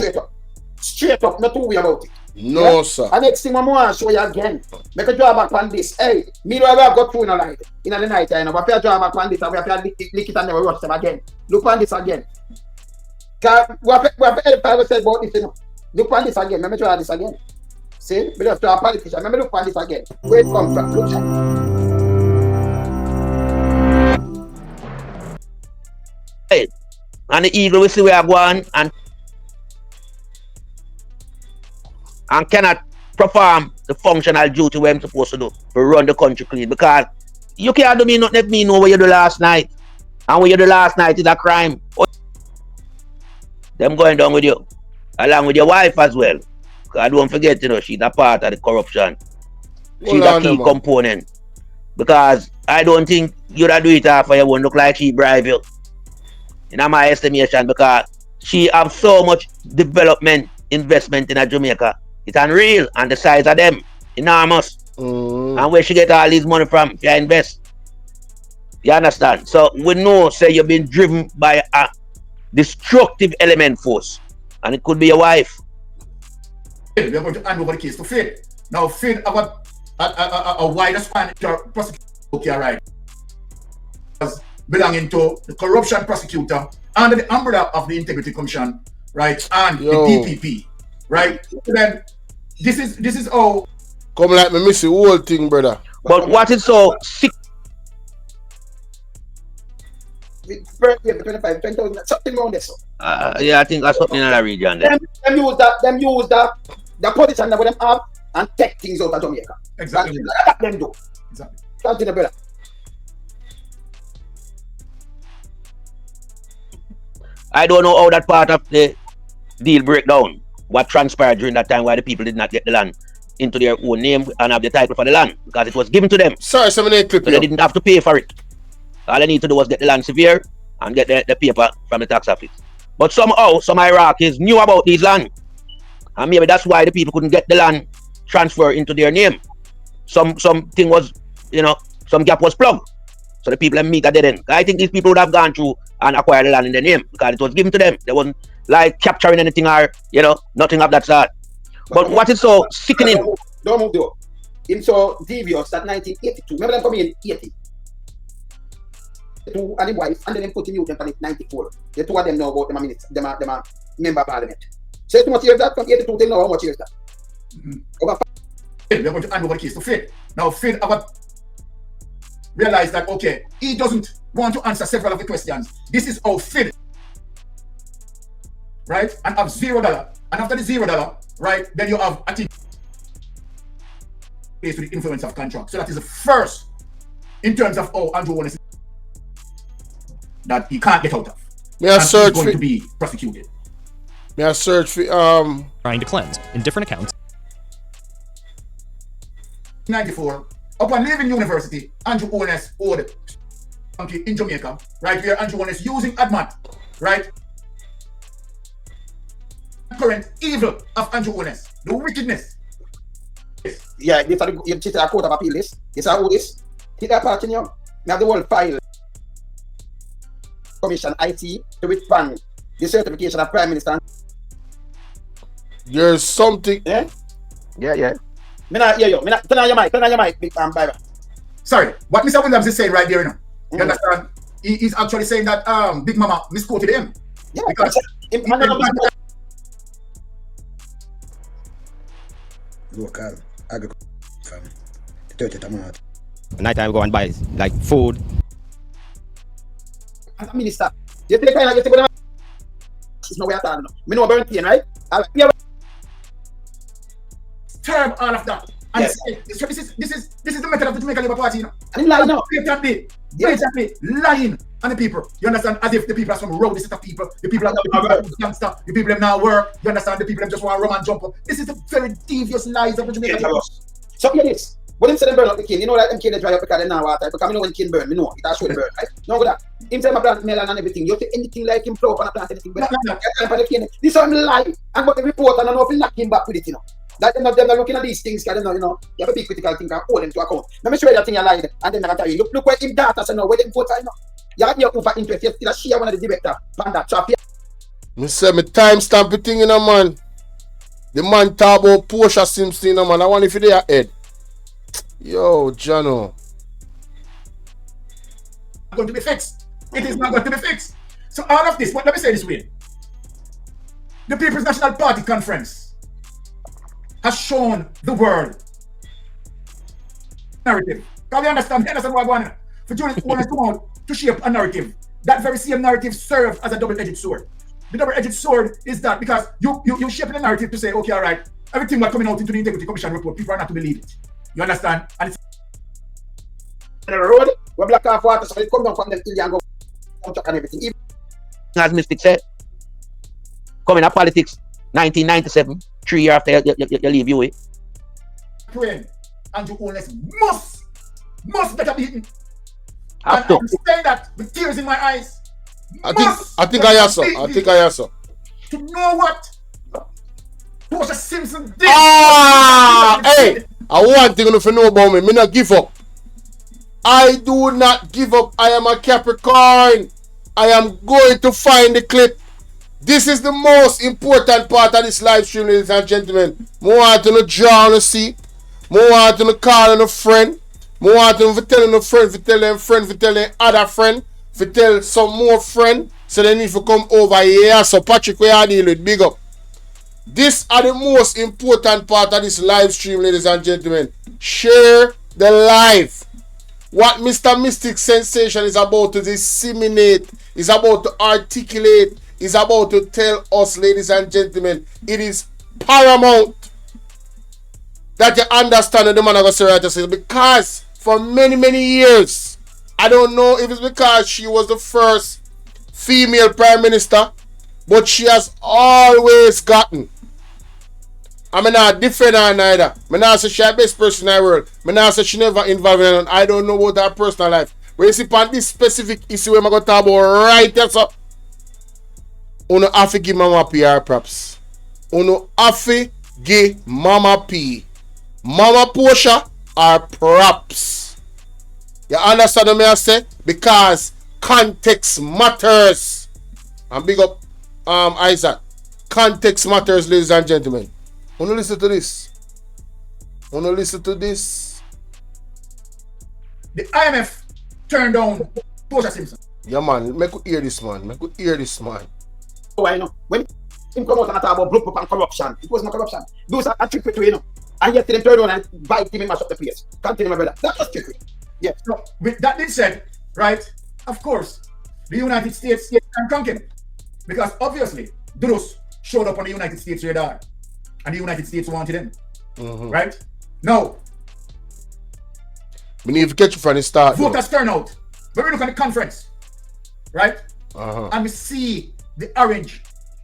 Straight up, not too way about it. No, yeah? sir. And next thing I want to show you again. Make a draw back on this. Hey, me know I got through in the light. In the night, you know, but if I draw back on this and we have to lick it and never rush them again. Look on this again. Because we have to say about this, you know. Look on this again. Let me draw this again. See? We just draw a politician. Let me look on this again. Where it comes from. Look at Hey, and the eagle, we see where I go on and cannot perform the functional duty where I'm supposed to do to run the country clean. Because you can't do me nothing let me know what you do last night. And what you do last night is a crime. Them going down with you. Along with your wife as well. Because don't forget, you know, she's a part of the corruption. She's a key component. Because I don't think you'd do it after you won't look like she bribe you. In my estimation, because she have so much development investment in Jamaica. It's unreal, and the size of them enormous. And where she get all this money from? If you invest, you understand. So we know, say you've been driven by a destructive element force, and it could be your wife. We are going to hand over the case to Fed. Now, Fed have a wider span to prosecute. Okay, right. Belonging to the corruption prosecutor under the umbrella of the Integrity Commission, right, and the DPP. Right, then this is all. Come like me miss the whole thing, brother. But what is so sick? 25, 20,000, something around this. Yeah, I think that's something in that region. There. Them use the position that them have and take things out of Jamaica. Exactly. That's them do. Exactly. Continue, brother. I don't know how that part of the deal break down. What transpired during that time why the people did not get the land into their own name and have the title for the land because it was given to them. Sorry, so they didn't have to pay for it. All they need to do was get the land severe and get the paper from the tax office. But somehow, some Iraqis knew about these land. And maybe that's why the people couldn't get the land transferred into their name. Something was, you know, some gap was plugged. So the people meet at dead end. I think these people would have gone through and acquired the land in their name because it was given to them. They wasn't like capturing anything or, you know, nothing of that sort. But what is so sickening? Don't move though. Him so devious that 1982. Remember them coming in 80. Two and his wife, and then them put him out in 94. The two of them know about them a minute. Them are member of parliament. So how much years that from 82 they know how much years that? Over 5. We are going to hand over the case to Fed. Now Fed have realized that okay, he doesn't want to answer several of the questions. This is how Fed, right? And have $0. And after the $0, right, then you have a thing based with the influence of contract. So that is the first in terms of how Andrew Holness that he can't get out of. Me a and search he's going for to be prosecuted. Me a search for trying to cleanse in different accounts. 94, upon leaving university, Andrew Holness owed in Jamaica, right, where Andrew Holness using ADMAT, right? Current evil of Andrew Holness, the wickedness. Yeah, this are you cheated a court of appeal this. This are all this. Hit that part in you. Now the whole file. Commission IT to withstand the certification of Prime Minister. there's something. Yeah? Yeah. Me not hear you. Me not turn on your mic, big Bible. Sorry, what Mr. Williams is saying right there, you know. You understand? He's actually saying that Big Mama misquoted him. Yeah, because local agriculture from the 30th of March. Night time we go and buy like food. As a minister, you take kind of you take what it's no way at all. Me know about pain, right? term all of that. And Yes. so this is the method of the Jamaican Labour Party, you know. And lying now. Blatantly lying on the people. You understand? As if the people are some rowdy set of people. The people are gangster. The people have now work. You understand? The people have just want to run and jump up. This is the very devious lies of the Jamaican Labour. So hear this. When him say them burn up the king, you know that them king they dry up because they now water. Because I know when king burn, me know it has show the burn, right? No good that. Him say my plant melon and everything. You take anything like him flow up and plant anything better. This is how me lie. And got the report and I know if he lock him back with it, you know. That them not looking at these things because they know, you know, you have a big critical thing and hold them to account. Let me show you that thing you lied and then I tell you. Look where him data say now, where them votes are, you know. You have your over interest, you still share one of the director on that trap here. Me say me timestamp the thing, you know, man. The man talk about Portia Simpson, you know, man. I want if they are head. Yo, Jano. Going to be fixed. It is not going to be fixed. So all of this, let me say this way. The People's National Party Conference has shown the world narrative. Can you understand what I'm going on? For journalists who want to come out to shape a narrative, that very same narrative serves as a double-edged sword. The double-edged sword is that because you shape the narrative to say, okay, all right, everything that's coming out into the Integrity Commission report, people are not to believe it. You understand? And it's on the road, we black off water, so it come down from them till and go and everything. Even as Mystic said, coming up politics, 1997, 3 years after you leave UA. praying. Andrew Holness must better beaten. Have And to. I'm saying that with tears in my eyes. I think I answer. To know what Portia Simpson did. Hey, I want thing to know about me. Me not give up. I do not give up. I am a Capricorn. I am going to find the clip. This is the most important part of this live stream, ladies and gentlemen. I want to draw on the seat. I want to call on a friend. I want to tell a friend, to tell them friend, to tell them other friend, to tell some more friend, so they need to come over here. So Patrick, we are dealing with big up. This are the most important part of this live stream, ladies and gentlemen. Share the live. What Mr. Mystic Sensation is about to disseminate, is about to articulate, is about to tell us, ladies and gentlemen, it is paramount that you understand that the man of God says, because for many, many years, I don't know if it's because she was the first female prime minister, but she has always gotten. I'm not different or neither. I'm not say she's the best person in the world. I'm not say she never involved in it. I don't know about her personal life. But you see, on this specific issue where I'm going to talk about right there, so you have to give Mama P her props. You have to give Mama P, Mama Portia, her props. You understand what I say? Because context matters. And big up Isaac. Context matters, ladies and gentlemen. Wanna listen to this? The IMF turned down Portia Simpson. Yeah, man. Make you hear this, man. oh, I know. When him come out and talk about blood and corruption, it was not corruption. Those are a trickery to, you know. And yet they turn around and bite him and mash up the place. Continue, my brother. That was trickery. Yeah. So with that being said, right, of course, the United States can conquer him. Because obviously, Duros showed up on the United States radar. And the United States wanted him. Right? Now, we need to get you from the start. Voters turnout. When we look at the conference, right? and we see the orange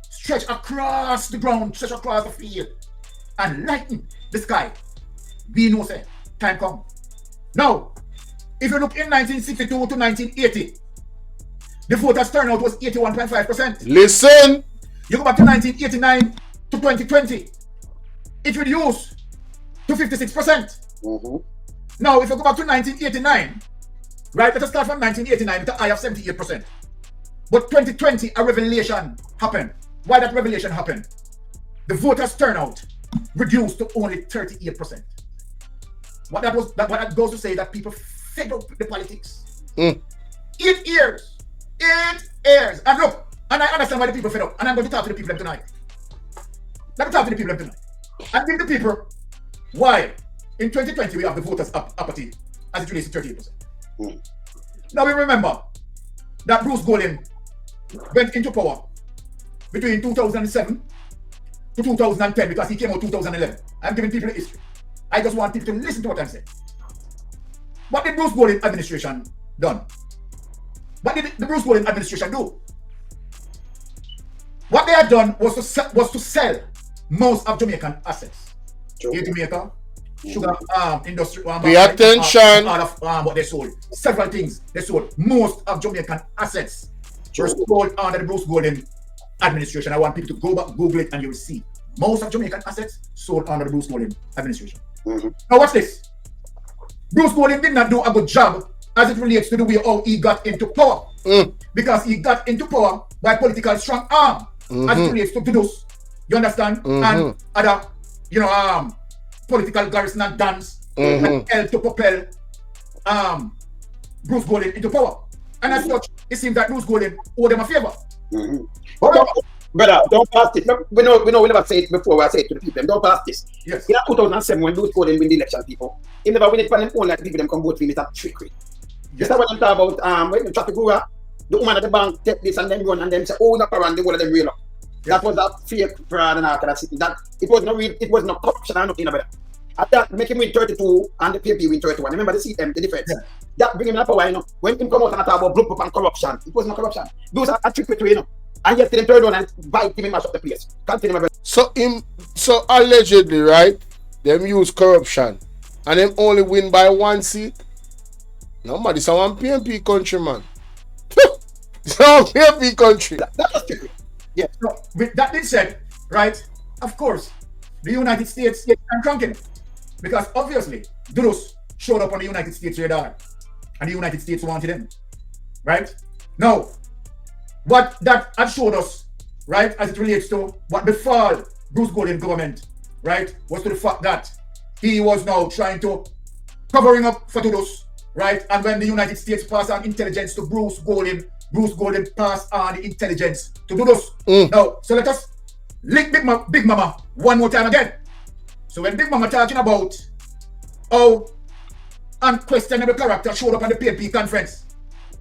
stretch across the ground, stretch across the field, and lighten the sky. We know, say, time come. Now, if you look in 1962 to 1980, the voters' turnout was 81.5%. Listen. You go back to 1989 to 2020, it reduced to 56%. Now, if you go back to 1989, right, let us start from 1989 with a high of 78%. But 2020, a revelation happened. Why that revelation happened? The voters' turnout reduced to only 38%. What that goes to say that people fed up with the politics. 8 years. 8 years. And look, and I understand why the people fed up. And I'm going to talk to the people tonight. Let me talk to the people tonight. And give the people why in 2020 we have the voters' apathy as it relates to 38%. Now we remember that Bruce Golding went into power between 2007 to 2010 because he came out 2011. I'm giving people the history. I just want people to listen to what I'm saying. What did Bruce Golding administration done? What did the Bruce Golding administration do? What they had done was to sell most of Jamaican assets. In Jamaica, sugar industry. Pay attention. All of what they sold. Several things they sold. Most of Jamaican assets were sold under the Bruce Golding administration. I want people to go back, Google it, and you will see. Most of Jamaican assets sold under the Bruce Golding administration. Now watch this. Bruce Golding did not do a good job as it relates to the way how he got into power. Because he got into power by political strong arm as it relates to those. You understand? And other, political garrison and dance helped to propel Bruce Golding into power. And as such, it seems that Bruce Golding owed them a favor. Brother, don't pass this. We never say it before. I say it to the people. Don't pass this. Yes. In 2007, when Bruce Golding win the election, people, he never win it for them own like people them come vote for him. It's a trickery. Yes. That's what I'm talking about. When you try to go out, the woman at the bank take this and then run and then say, oh, not around the whole of them real up. That was a fake fraud and all that. That it was not real. It was not corruption and nothing about it. At that, make him win 32 and the PAP win 31. Remember the CM, the difference. Yeah. That bring him up power, When him come out and talk about blood and corruption, it was not corruption. Those are a trick between, And yet, they turn on and bite him and mash up the place. Continue, my brother. So allegedly, right? Them use corruption, and them only win by 1 seat. No, man, this is one PNP country, man. It's one PNP country. That's tricky. Yeah. So, with that being said, right? Of course, the United States are drunken because obviously Duros showed up on the United States radar, and the United States wanted them, right? Now, what that had showed us, right, as it relates to what befall Bruce Golding government, right, was to the fact that he was now trying to covering up for Duros, right? And when the United States passed on intelligence to Bruce Golding passed on the intelligence to Duros. Now, so let us link Big Mama one more time again. So when Big Mama talking about how unquestionable character showed up at the PNP conference,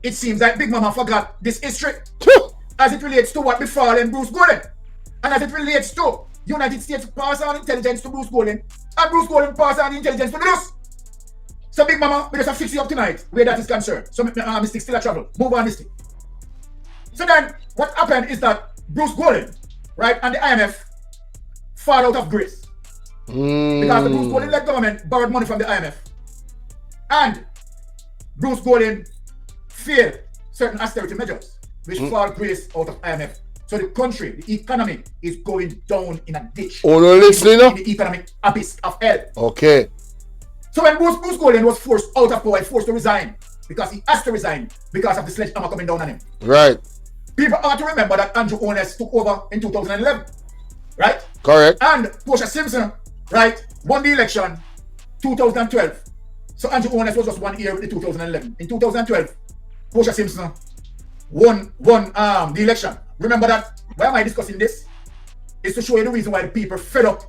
it seems like Big Mama forgot this history as it relates to what befallen Bruce Golding, and as it relates to United States pass on intelligence to Bruce Golding, and Bruce Golding pass on intelligence to Duros. So Big Mama, we just have to fix you up tonight where that is concerned. So Mystic still a travel. Move on, Mystic. So then what happened is that Bruce Golding, right, and the IMF fall out of grace. Because the Bruce Golding led government borrowed money from the IMF. And Bruce Golding failed certain austerity measures, which fall grace out of IMF. So the country, the economy is going down in a ditch. Oh, no, listening in the economic abyss of hell. Okay. So when Bruce Golding was forced out of power, forced to resign, because he has to resign because of the sledgehammer coming down on him. Right. People ought to remember that Andrew Holness took over in 2011. Right? Correct. And Portia Simpson, right, won the election 2012. So Andrew Holness was just 1 year in 2011. In 2012, Portia Simpson won the election. Remember that? Why am I discussing this? It's to show you the reason why the people fed up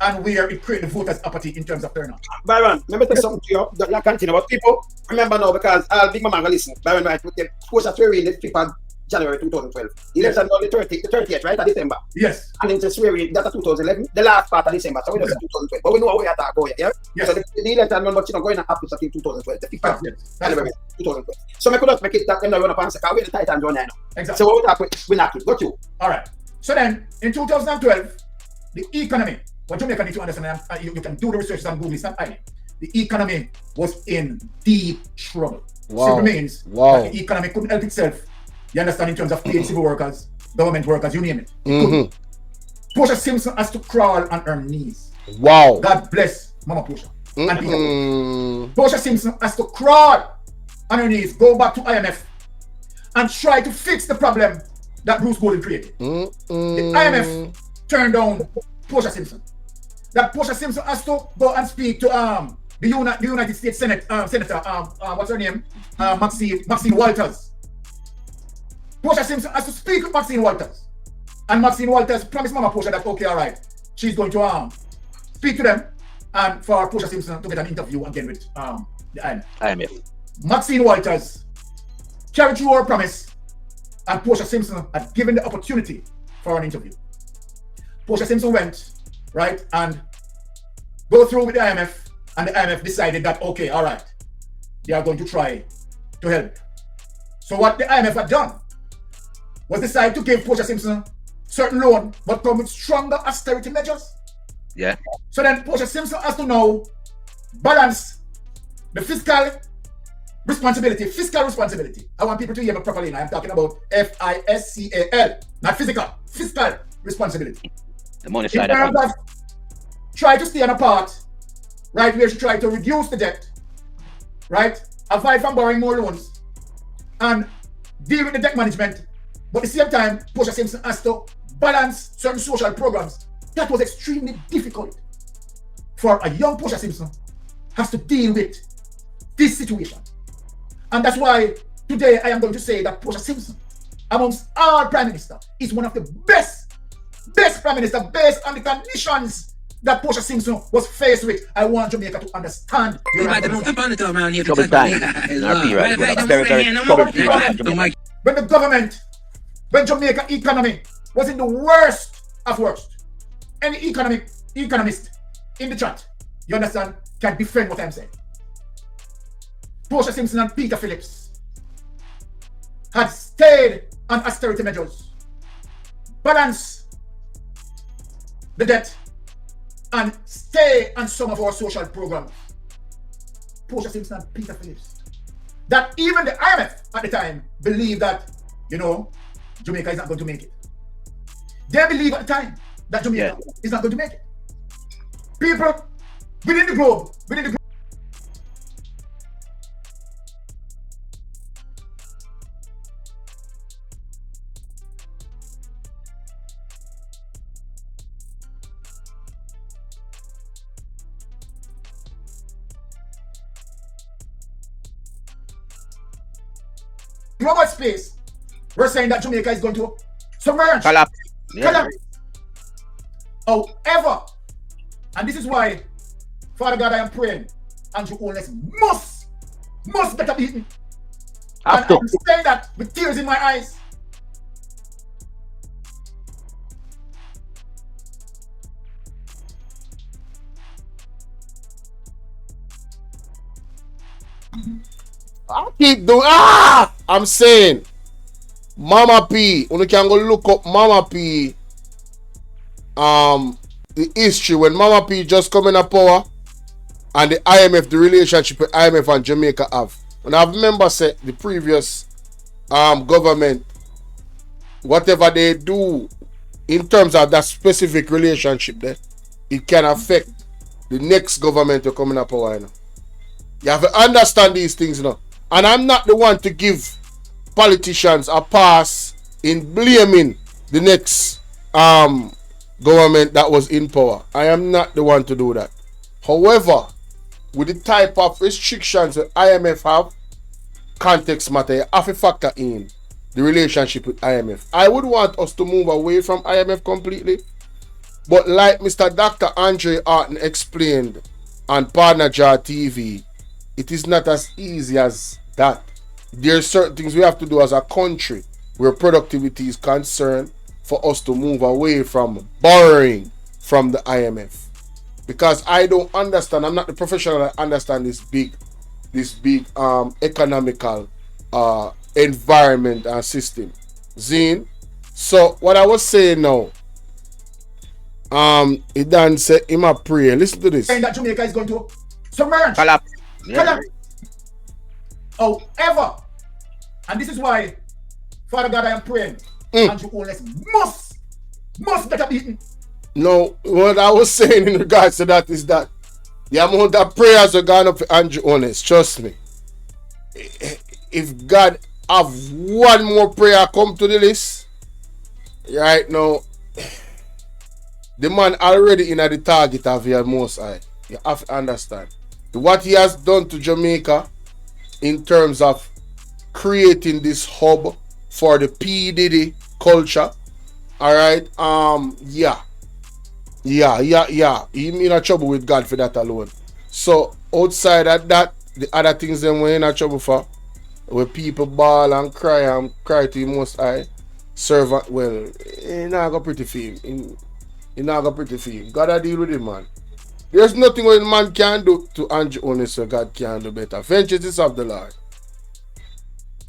and where it created the voters' apathy in terms of turnout. Byron, let me tell you something to you. Don't continue about people. Remember now, because Big Mama listen. Byron, right, with the Portia Terry in the paper January 2012. The election was the 30th, right? At December. Yes. And then just swear that's 2011, the last part of December. So we just 2012. But we know how we are going, yeah? Yes. So the election was going to happen in 2012. The 5th of Yes. January 2012. So we could just make it that them not run up and say, we're the Titan John now. Exactly. So what we talk with, we not it. Got you. All right. So then, in 2012, the economy, what Jamaica need to understand, you can do the research on Google, it's not hiding. The economy was in deep trouble. Wow. Simply means that the economy couldn't help itself. You understand, in terms of paying civil workers, government workers, you name it. Portia Simpson has to crawl on her knees. Wow. God bless Mama Portia. And Peter. Portia Simpson has to crawl on her knees, go back to IMF, and try to fix the problem that Bruce Golden created. The IMF turned down Portia Simpson. That Portia Simpson has to go and speak to the United States Senate Senator, what's her name? Maxine Walters. Portia Simpson has to speak with Maxine Walters. And Maxine Walters promised Mama Portia that, okay, all right, she's going to speak to them and for Portia Simpson to get an interview again with the IMF. Maxine Walters carried through her promise, and Portia Simpson had given the opportunity for an interview. Portia Simpson went, right, and go through with the IMF, and the IMF decided that, okay, all right, they are going to try to help. So what the IMF had done was decide to give Portia Simpson certain loan, but come with stronger austerity measures. Yeah. So then Portia Simpson has to now balance the fiscal responsibility. I want people to hear me properly. I am talking about FISCAL, not physical. Fiscal responsibility. The money In side terms of try to stay on a path, right, where she try to reduce the debt, right, avoid from borrowing more loans, and deal with the debt management. But at the same time, Portia Simpson has to balance certain social programs. That was extremely difficult for a young Portia Simpson has to deal with this situation. And that's why today I am going to say that Portia Simpson, amongst all prime minister, is one of the best prime minister based on the conditions that Portia Simpson was faced with. I want Jamaica to understand. When Jamaica economy was in the worst of worst, any economist in the chat, you understand, can defend what I'm saying. Portia Simpson and Peter Phillips had stayed on austerity measures, balance the debt, and stay on some of our social programs. Portia Simpson and Peter Phillips. That even the IMF at the time believed that, you know, Jamaica is not going to make it. They believe at the time that Jamaica is not going to make it. People within the globe, global space, we're saying that Jamaica is going to submerge, collapse. However, and this is why, Father God, I am praying, Andrew Holness must better beat me. And I'm saying that with tears in my eyes. I keep doing I'm saying Mama P, when you can go look up Mama P, the history when Mama P just come in a power and the IMF, the relationship with IMF and Jamaica have. And I remember say the previous government, whatever they do in terms of that specific relationship there, it can affect the next government to come in a power. You know? You have to understand these things, you know. And I'm not the one to give politicians a pass in blaming the next government that was in power. I am not the one to do that. However, with the type of restrictions that IMF have, context matter, you have to factor in the relationship with IMF. I would want us to move away from IMF completely. But like Mr. Dr. Andre Arton explained on Partner Jar TV, it is not as easy as that. There are certain things we have to do as a country where productivity is concerned for us to move away from borrowing from the IMF. Because I don't understand, I'm not the professional that understand this big economical environment and system. Zine. So what I was saying now, it done say him a prayer. Listen to this. Saying that Jamaica is going to submerge. Collapse. Collapse. However, and this is why, Father God, I am praying, Andrew Holness must get a beaten. No, what I was saying in regards to that is that the amount of prayers are gone up for Andrew Holness. Trust me. If God have one more prayer come to the list, right now, the man already in the target of your Most High. You have to understand. What he has done to Jamaica in terms of creating this hub for the P. Diddy culture. Alright. Yeah. He in a trouble with God for that alone. So outside of that, the other things them we're in a trouble for, where people bawl and cry to the Most High. Servant, well, he not got pretty for him. He not got pretty for him. Gotta deal with him, man. There's nothing what man can do to Andrew Holness, so God can do better. Vengeance is of the Lord.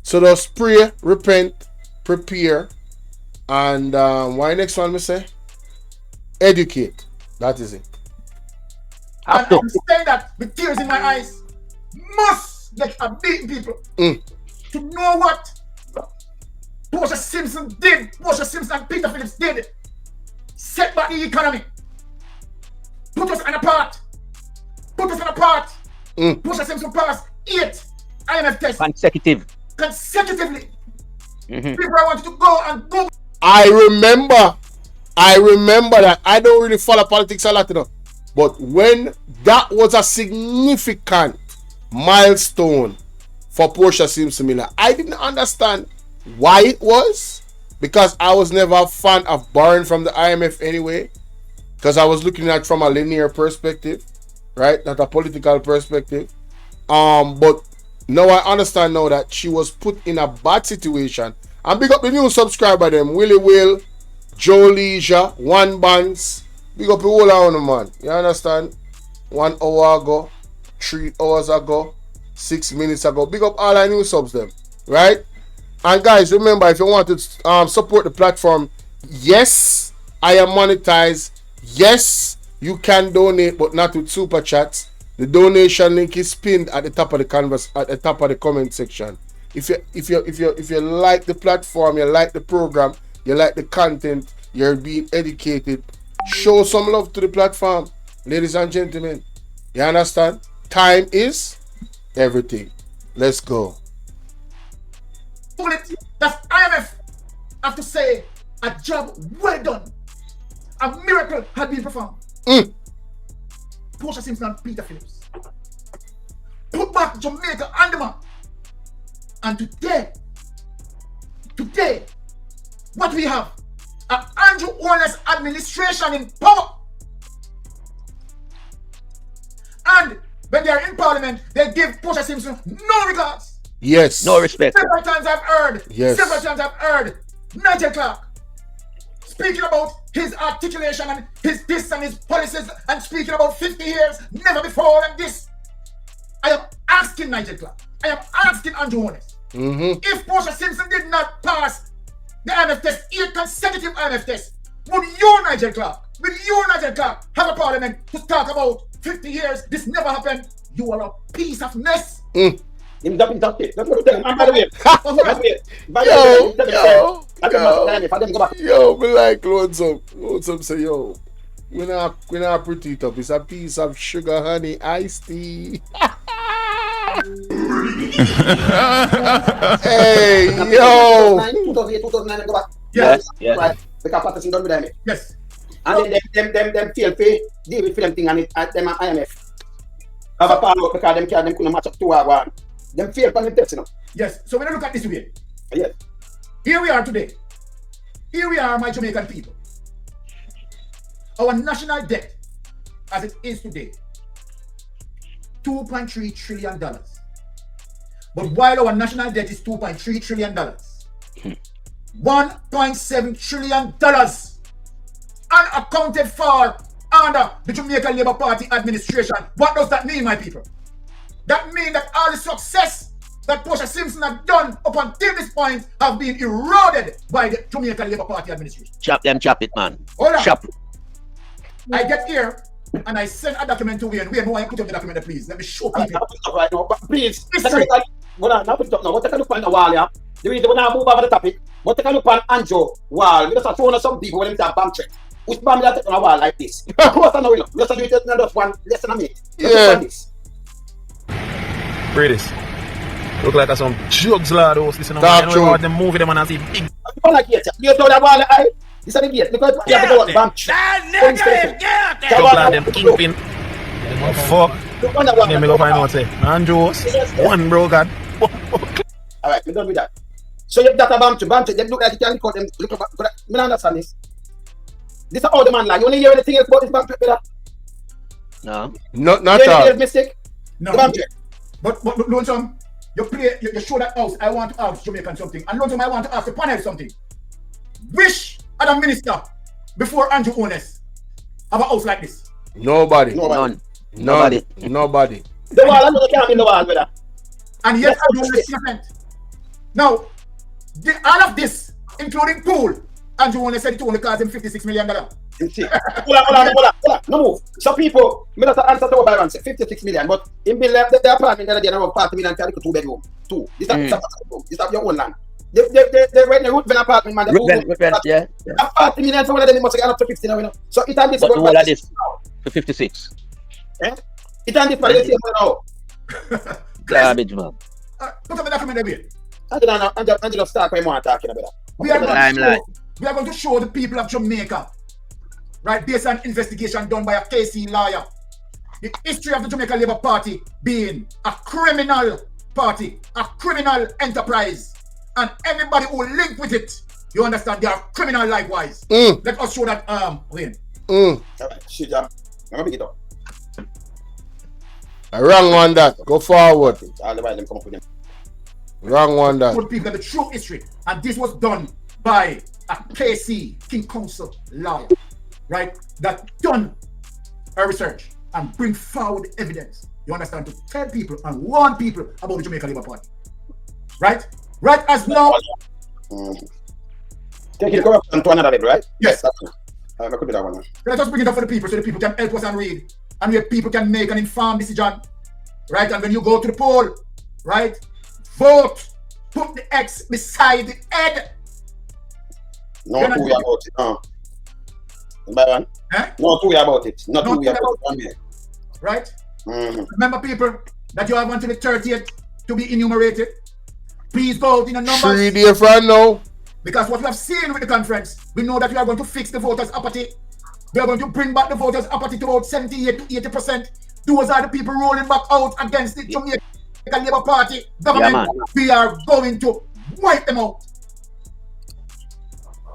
So just pray, repent, prepare, and why next one me say? Educate. That is it. And I'm saying that with tears in my eyes, must get a beating people to know what Portia Simpson did, Portia Simpson and Peter Phillips did. Set back the economy. Put us on a part. Portia Simpson passed 8 IMF tests. Consecutively. People wanted to go and go. I remember that. I don't really follow politics a lot, you know. But when that was a significant milestone for Portia Simpson Miller, I didn't understand why it was, because I was never a fan of borrowing from the IMF anyway, because I was looking at it from a linear perspective, right, not a political perspective. But now I understand now that she was put in a bad situation. And big up the new subscriber them, Willie Will, Joe Leisure, One Bands. Big up the whole of them, man. You understand? 1 hour ago, 3 hours ago, 6 minutes ago. Big up all our new subs them, right? And guys, remember, if you want to support the platform, yes, I am monetized. Yes, you can donate, but not with super chats. The donation link is pinned at the top of the canvas, at the top of the comment section. If you like the platform, you like the program, you like the content, you're being educated, show some love to the platform, ladies and gentlemen. You understand? Time is everything. Let's go. That's IMF have to say a job well done. A miracle had been performed. Portia Simpson and Peter Phillips put back Jamaica on the map. And today, what we have, an Andrew Holness administration in power. And when they are in parliament, they give Portia Simpson no regards. Yes. No respect. Several times I've heard. Yes. Several times I've heard Nigel Clark speaking about his articulation and his this and his policies and speaking about 50 years, never before and this. I am asking Nigel Clark. I am asking Andrew Holness. If Portia Simpson did not pass the IMF test, 8 consecutive IMF tests, would you, Nigel Clark, have a parliament to talk about 50 years, this never happened? You are a piece of mess. And by the way, yo, me like Lonesome say, yo, we not pretty it up. It's a piece of sugar, honey, iced tea. Hey, yo. 2009 go back. Yes. Right. Because Patterson done with them. Yes. And then them feel free deal with film thing and it at them IMF. Have a power because them couldn't match up 2-1. Them feel on the test, you know. Yes. So when I look at this way, yes. Here we are today. Here we are, my Jamaican people. Our national debt, as it is today, $2.3 trillion. But while our national debt is $2.3 trillion, $1.7 trillion unaccounted for under the Jamaica Labour Party administration. What does that mean, my people? That means that all the success that Portia Simpson has done up until this point have been eroded by the Jamaica Labour Party administration. Chop it, man. Hold on. Chop. I get here and I send a document to Wayne. Wayne, why put up the document, please? Let me show people. Right now, but please, History. Hold on, now put it up now. What take a look on the wall here? The reason when I move over the topic, what take a look on Andrew wall. We just have shown some people when they have bomb check. Which bomb they take on a wall like this? Close on the window. Just do it in just one less than a minute. Yeah. British. Look like some jugs lad house. Listen, Talk you know what them movie them and I see big. You like it? You throw that wall eye. This is the gate because you have to go bomb check. Jug lad them kingpin. Fuck. Let me go find out say. Andrews. One bro God. Alright, we done with that. So you have that bomb check. They look like you can record them. Look about. I don't understand this. This is how the man like. You only hear anything else about this bomb check, brother? No. Not at all. Mistake. No. The bomb check. But Lonesome, you show that house. I want to ask Jamaican something. And Lonesome, I want to ask the panel something. Which other minister before Andrew Ones have a house like this? Nobody. None. Nobody. The wall, I know they can't be in the wall, brother. And yet, I don't understand. Now, all of this, including pool, Andrew Ones said it only cost him $56 million. Hold on. No move. Some people, me not answer to what I say, 56 million, but in build the apartment that they have 40 million for 2 bedroom. This is your own land. They rent the Rootven apartment, man. Rootven, yeah. 40 million for one of them, must get up to 50 now, you know. So it and this but all of this for 56. Eh? It and this for the same now. Garbage, man. Put up the document a bit. I'm just start by more talking about that. We are going to show the people of Jamaica, right, based on investigation done by a KC lawyer, the history of the Jamaica Labour Party being a criminal party, a criminal enterprise, and everybody who link with it, you understand, they are criminal likewise. Let us show that, Wayne. Alright, shit, I'm gonna pick it up. Wrong one that. Go forward. All the while them come up with them. Wrong one that. Put people in the true history, and this was done by a KC, King Council lawyer, right, that done a research and bring forward evidence, you understand, to tell people and warn people about the Jamaica Labour Party. Right? Right as now. Take it corruption to another level, right? Yes. I could do that one. Let us bring it up for the people so the people can help us and read. And where people can make an informed decision. Right? And when you go to the poll, right, vote, put the X beside the head. No two way about it, no. Byron? No two way about it. Not two way about it. Right? Remember, people, that you have until the 30th to be enumerated. Please go out in a number. 3 days from now. Because what we have seen with the conference, we know that we are going to fix the voters' apathy. We are going to bring back the voters' apathy to about 78 to 80%. Those are the people rolling back out against the Jamaica Labour Party government. Yeah, we are going to wipe them out.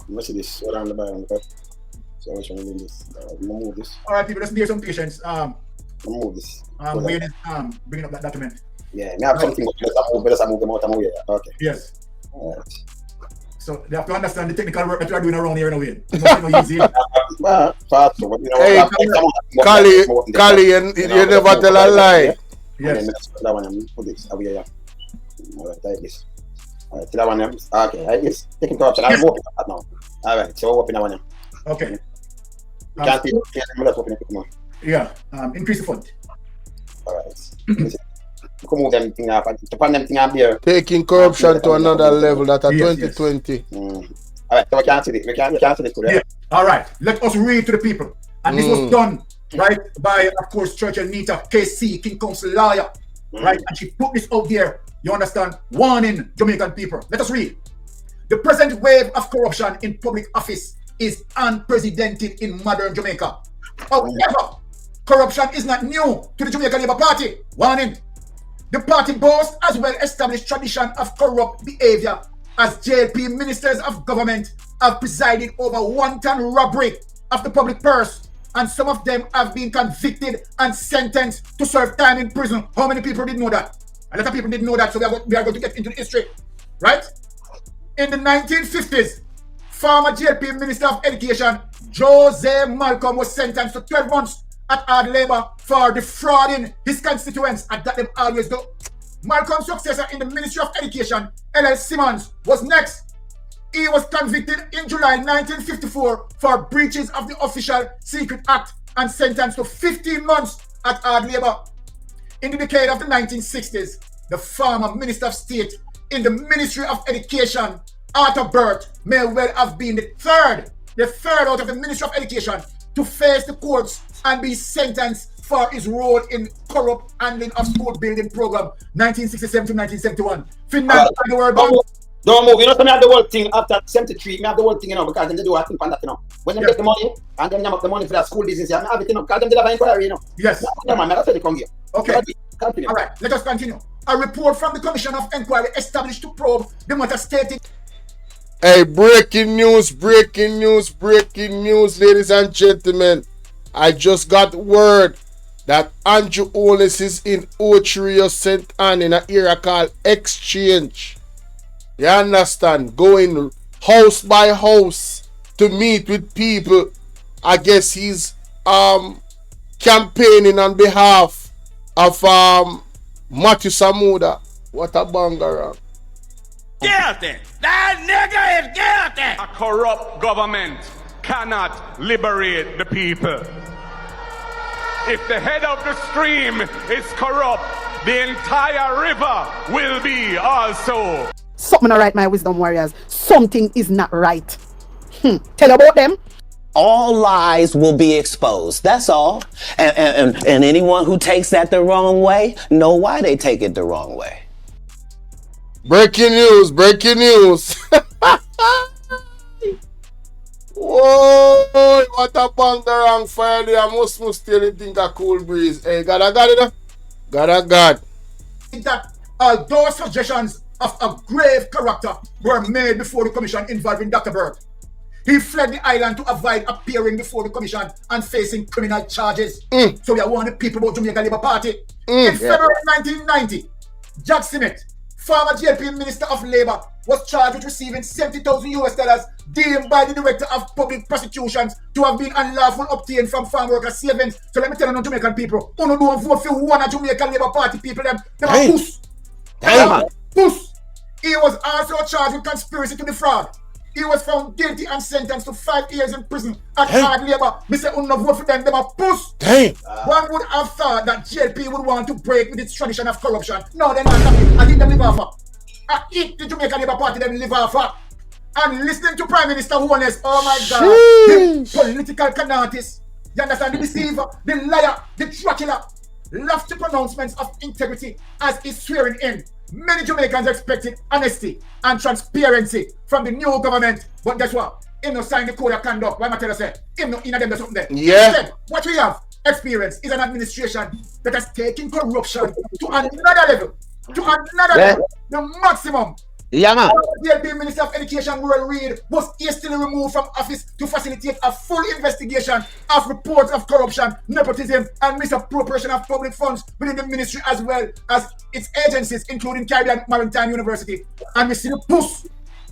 Let's see this. Hold on the bottom. So which one is this? Move this. All right, people, let's bear some patience. Move this. Wayne is bringing up that document. Yeah, I have something. Let's move them out of my way. Okay. Yes. All right. So they have to understand the technical work that you are doing around here in a way. It's not easy. Hey, Kali, you never tell a lie. Yes. That one, put this over here. Alright, like this. Alright, that one, okay, I guess. Taking corruption. I'm opening that now. Alright, so open that one. Okay. You can't see, let's open it more. Yeah, increase the fund. Alright. Come move them thing up, to put them thing up there. Taking corruption to another level, that at 2020. Alright, so we can't see this. We can't see this today. Yeah. Alright, let us read to the people. And this was done, right, by, of course, Church Anita, KC, King Council lawyer, right? And she put this out there, you understand, warning Jamaican people. Let us read. The present wave of corruption in public office is unprecedented in modern Jamaica. However, corruption is not new to the Jamaica Labour Party. Warning. The party boasts as well-established tradition of corrupt behavior, as JLP ministers of government have presided over wanton robbery of the public purse, and some of them have been convicted and sentenced to serve time in prison. How many people didn't know that? A lot of people didn't know that, so we are going to get into the history, right? In the 1950s, former JP Minister of Education Jose Malcolm was sentenced to 12 months at hard labor for defrauding his constituents, and that them always do. Malcolm's successor in the Ministry of Education, L.L. Simmons, was next. He was convicted in July 1954 for breaches of the Official Secret Act and sentenced to 15 months at hard labor. In the decade of the 1960s, the former Minister of State in the Ministry of Education, Arthur Burt, may well have been the third out of the Ministry of Education to face the courts and be sentenced for his role in corrupt handling of school building program 1967 to 1971. Finland, the word don't move. You know, so I have the whole thing after 73. I have the whole thing, you know, because they do a thing on that, you know. When they get the money and then they have the money for that school business, I have it, you know, because they have an inquiry, you know. Yes. No, man, that's why they come here. Okay. Continue. All right, let us continue. A report from the Commission of Inquiry established to probe the matter stated. Hey, breaking news, ladies and gentlemen. I just got word that Andrew Holness is in Ochirio St. Anne in an area called Exchange. You understand? Going house by house to meet with people. I guess he's campaigning on behalf of Matthew Samuda. What a banger. Guilty! That nigga is guilty! A corrupt government cannot liberate the people. If the head of the stream is corrupt, the entire river will be also. Something not right, my wisdom warriors. Something is not right. Tell about them. All lies will be exposed. That's all. And anyone who takes that the wrong way, know why they take it the wrong way. Breaking news. Whoa, what a banger on fire there. I must still think a cool breeze. Hey, God. That although suggestions of a grave character were made before the commission involving Dr. Burt, he fled the island to avoid appearing before the commission and facing criminal charges. So we are warning people about Jamaica Labour Party. In February 1990, Jack Smith, former JP Minister of Labour, was charged with receiving $70,000 deemed by the Director of Public Prosecutions to have been unlawful obtained from farm worker savings. So let me tell you, Jamaican people, who don't vote for one of Jamaica Labour Party people, them are puss. Puss. He was also charged with conspiracy to defraud. He was found guilty and sentenced to 5 years in prison at hard labor. Mr. Unno vote for them are puss. One would have thought that JLP would want to break with its tradition of corruption. No, they're not happy. I think them live off. I eat the Jamaica Labour Party, them live off. And listening to Prime Minister Holness, oh my God, the political canatis, you understand, the deceiver, the liar, the Dracula, lofty pronouncements of integrity as he's swearing in. Many Jamaicans expected honesty and transparency from the new government, but guess what? Him no sign the code of conduct. Why am I tell you say? Him no in them something there. Yeah. Instead, what we have experienced is an administration that has taken corruption to another level. The maximum. Yeah, man. The LP Minister of Education, Rural Reid, was hastily removed from office to facilitate a full investigation of reports of corruption, nepotism, and misappropriation of public funds within the ministry as well as its agencies, including Caribbean Maritime University. And we see the puss,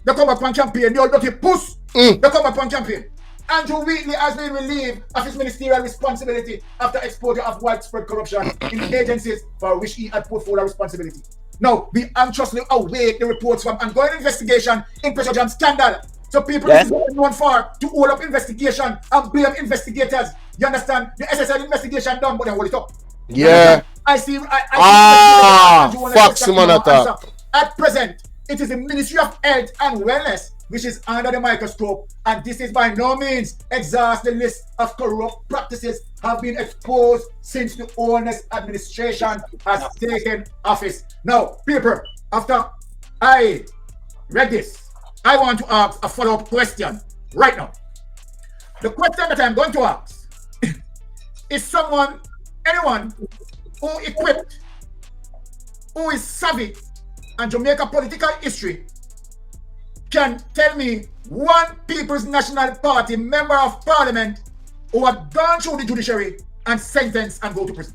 the come up on campaign, the old dirty puss, the come up on campaign. Andrew Wheatley has been relieved of his ministerial responsibility after exposure of widespread corruption in agencies for which he had put forward responsibility. Now, we anxiously await the reports from ongoing investigation in Pressure Jam scandal. So people is known for to hold up investigation and blame investigators. You understand? The SSL investigation done, but they hold it up. Yeah. I see. Fox man attack. At present, it is the Ministry of Health and Wellness which is under the microscope, and this is by no means exhaust the list of corrupt practices have been exposed since the Holness administration has taken office. Now, people, after I read this, I want to ask a follow-up question right now. The question that I'm going to ask is anyone who equipped, who is savvy on Jamaica political history, can tell me one People's National Party member of parliament who had gone through the judiciary and sentenced and go to prison.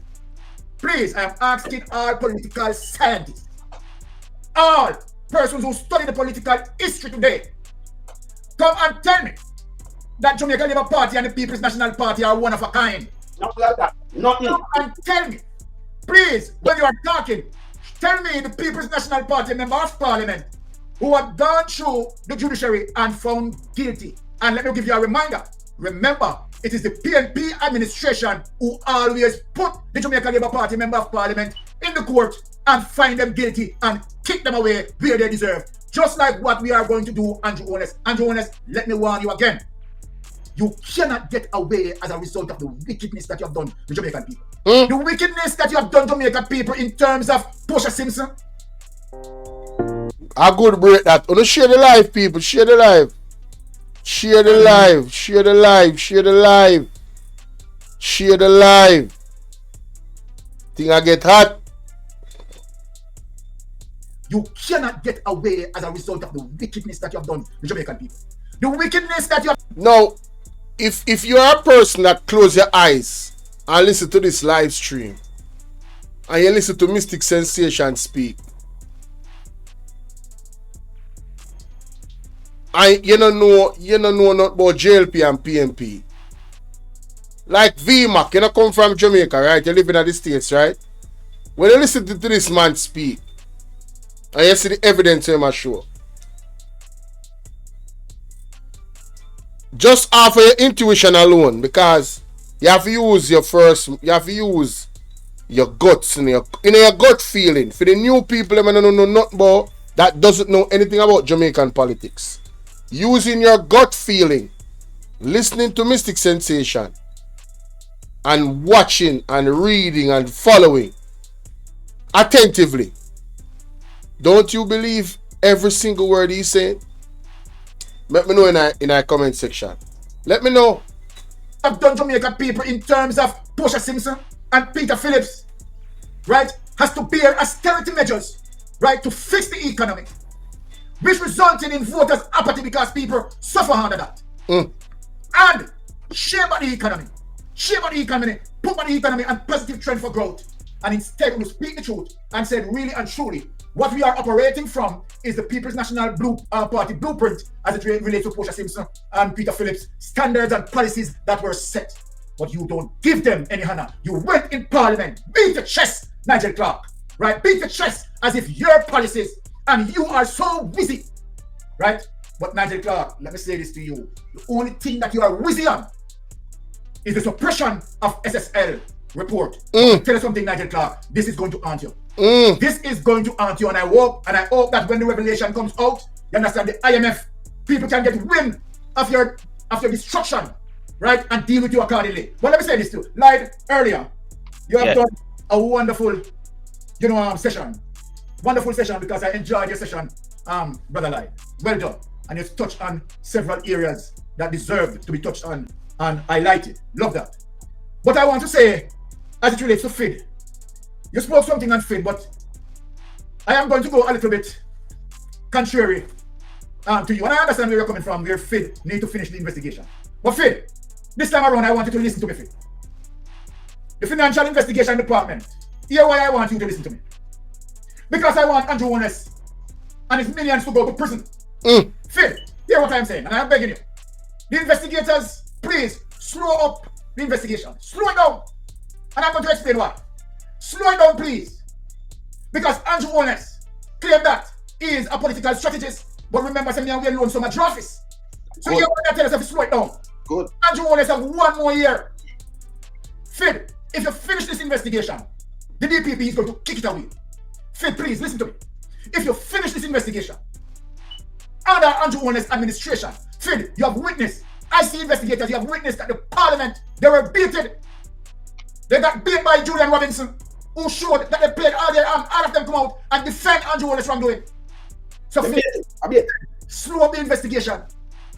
Please, I am asking all political scientists, all persons who study the political history today come and tell me that Jamaica Labour Party and the People's National Party are one of a kind. Not like that. Nothing. Come and tell me, please, when you are talking, tell me the People's National Party member of Parliament who have gone through the judiciary and found guilty. And let me give you a reminder. Remember, it is the PNP administration who always put the Jamaica Labour Party member of Parliament in the court and find them guilty and kick them away where they deserve. Just like what we are going to do, Andrew Honest. Andrew Honest, let me warn you again. You cannot get away as a result of the wickedness that you have done to Jamaican people. The wickedness that you have done to Jamaican people in terms of Portia Simpson. A good break that. Oh, share the live, people. Share the live. Share the live. Share the live. Share the live. Share the live. Thing I get hot. You cannot get away as a result of the wickedness that you have done to Jamaican people. The wickedness that you have... Now, if you are a person that close your eyes and listen to this live stream, and you listen to Mystic Sensation speak, and you don't know nothing about JLP and PNP. Like VMAC, you don't come from Jamaica, right? You live in the States, right? When you listen to this man speak, and you see the evidence in my show, just off of your intuition alone, because you have to use your guts in your gut feeling. For the new people that don't know nothing about, that doesn't know anything about Jamaican politics, using your gut feeling, listening to Mystic Sensation, and watching and reading and following attentively. Don't you believe every single word he's saying? Let me know in our comment section. Let me know. I've done Jamaican people in terms of Portia Simpson and Peter Phillips, right, has to bear austerity measures, right, to fix the economy, which resulted in voters' apathy because people suffer under that. And shame about the economy. Shame about the economy. Put on the economy and positive trend for growth. And instead we speak the truth and said really and truly, what we are operating from is the People's National Party blueprint as it relates to Portia Simpson and Peter Phillips, standards and policies that were set. But you don't give them any honor. You went in Parliament, beat the chest, Nigel Clark, right? Beat the chest as if your policies and you are so busy, right? But Nigel Clark, let me say this to you. The only thing that you are busy on is the suppression of SSL report. Tell you something, Nigel Clark, this is going to haunt you. This is going to haunt you, and I hope that when the revelation comes out, you understand the IMF people can get wind of your destruction, right, and deal with you accordingly. But let me say this too. Like earlier, you have done a wonderful, session. Wonderful session, because I enjoyed your session, Brother Lai. Well done. And you've touched on several areas that deserve to be touched on and highlighted. Love that. But I want to say, as it relates to FID, you spoke something on FID, but I am going to go a little bit contrary to you. And I understand where you're coming from, where FID need to finish the investigation. But FID, this time around, I want you to listen to me, FID. The Financial Investigation Department, hear why I want you to listen to me. Because I want Andrew Honest and his millions to go to prison. FID, hear what I'm saying, and I'm begging you. The investigators, please, slow up the investigation. Slow it down. And I'm going to explain why. Slow it down, please. Because Andrew Honest claimed that he is a political strategist. But remember, we alone so much office. So you want to tell us if you slow it down. Good. Andrew Honest have 1 more year. FID, if you finish this investigation, the DPP is going to kick it away. FID, please, listen to me. If you finish this investigation, under Andrew Honest administration, FID, you have witnessed, I see investigators, you have witnessed that the Parliament, they were beaten. They got beat by Julian Robinson, who showed that they played all their arms. All of them come out and defend Andrew Wallace from doing. So slow up the investigation.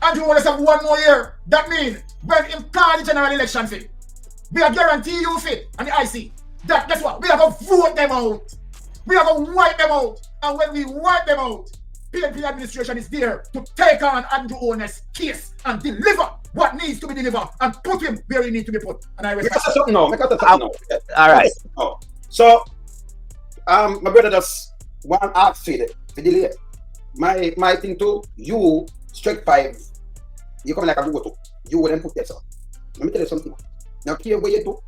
Andrew Wallace have 1 more year. That means when in call the general election, FID, we are guarantee you, FID, and the IC, that guess what? We are going to vote them out. We are going to wipe them out. And when we wipe them out, PNP administration is there to take on Andrew Honest's case and deliver what needs to be delivered and put him where he needs to be put. And I respect something now. All right. So, my brother just want to ask FID to delay. my thing too, you strike 5, you come like a go-to. You wouldn't put that up. Let me tell you something. Now here where you do,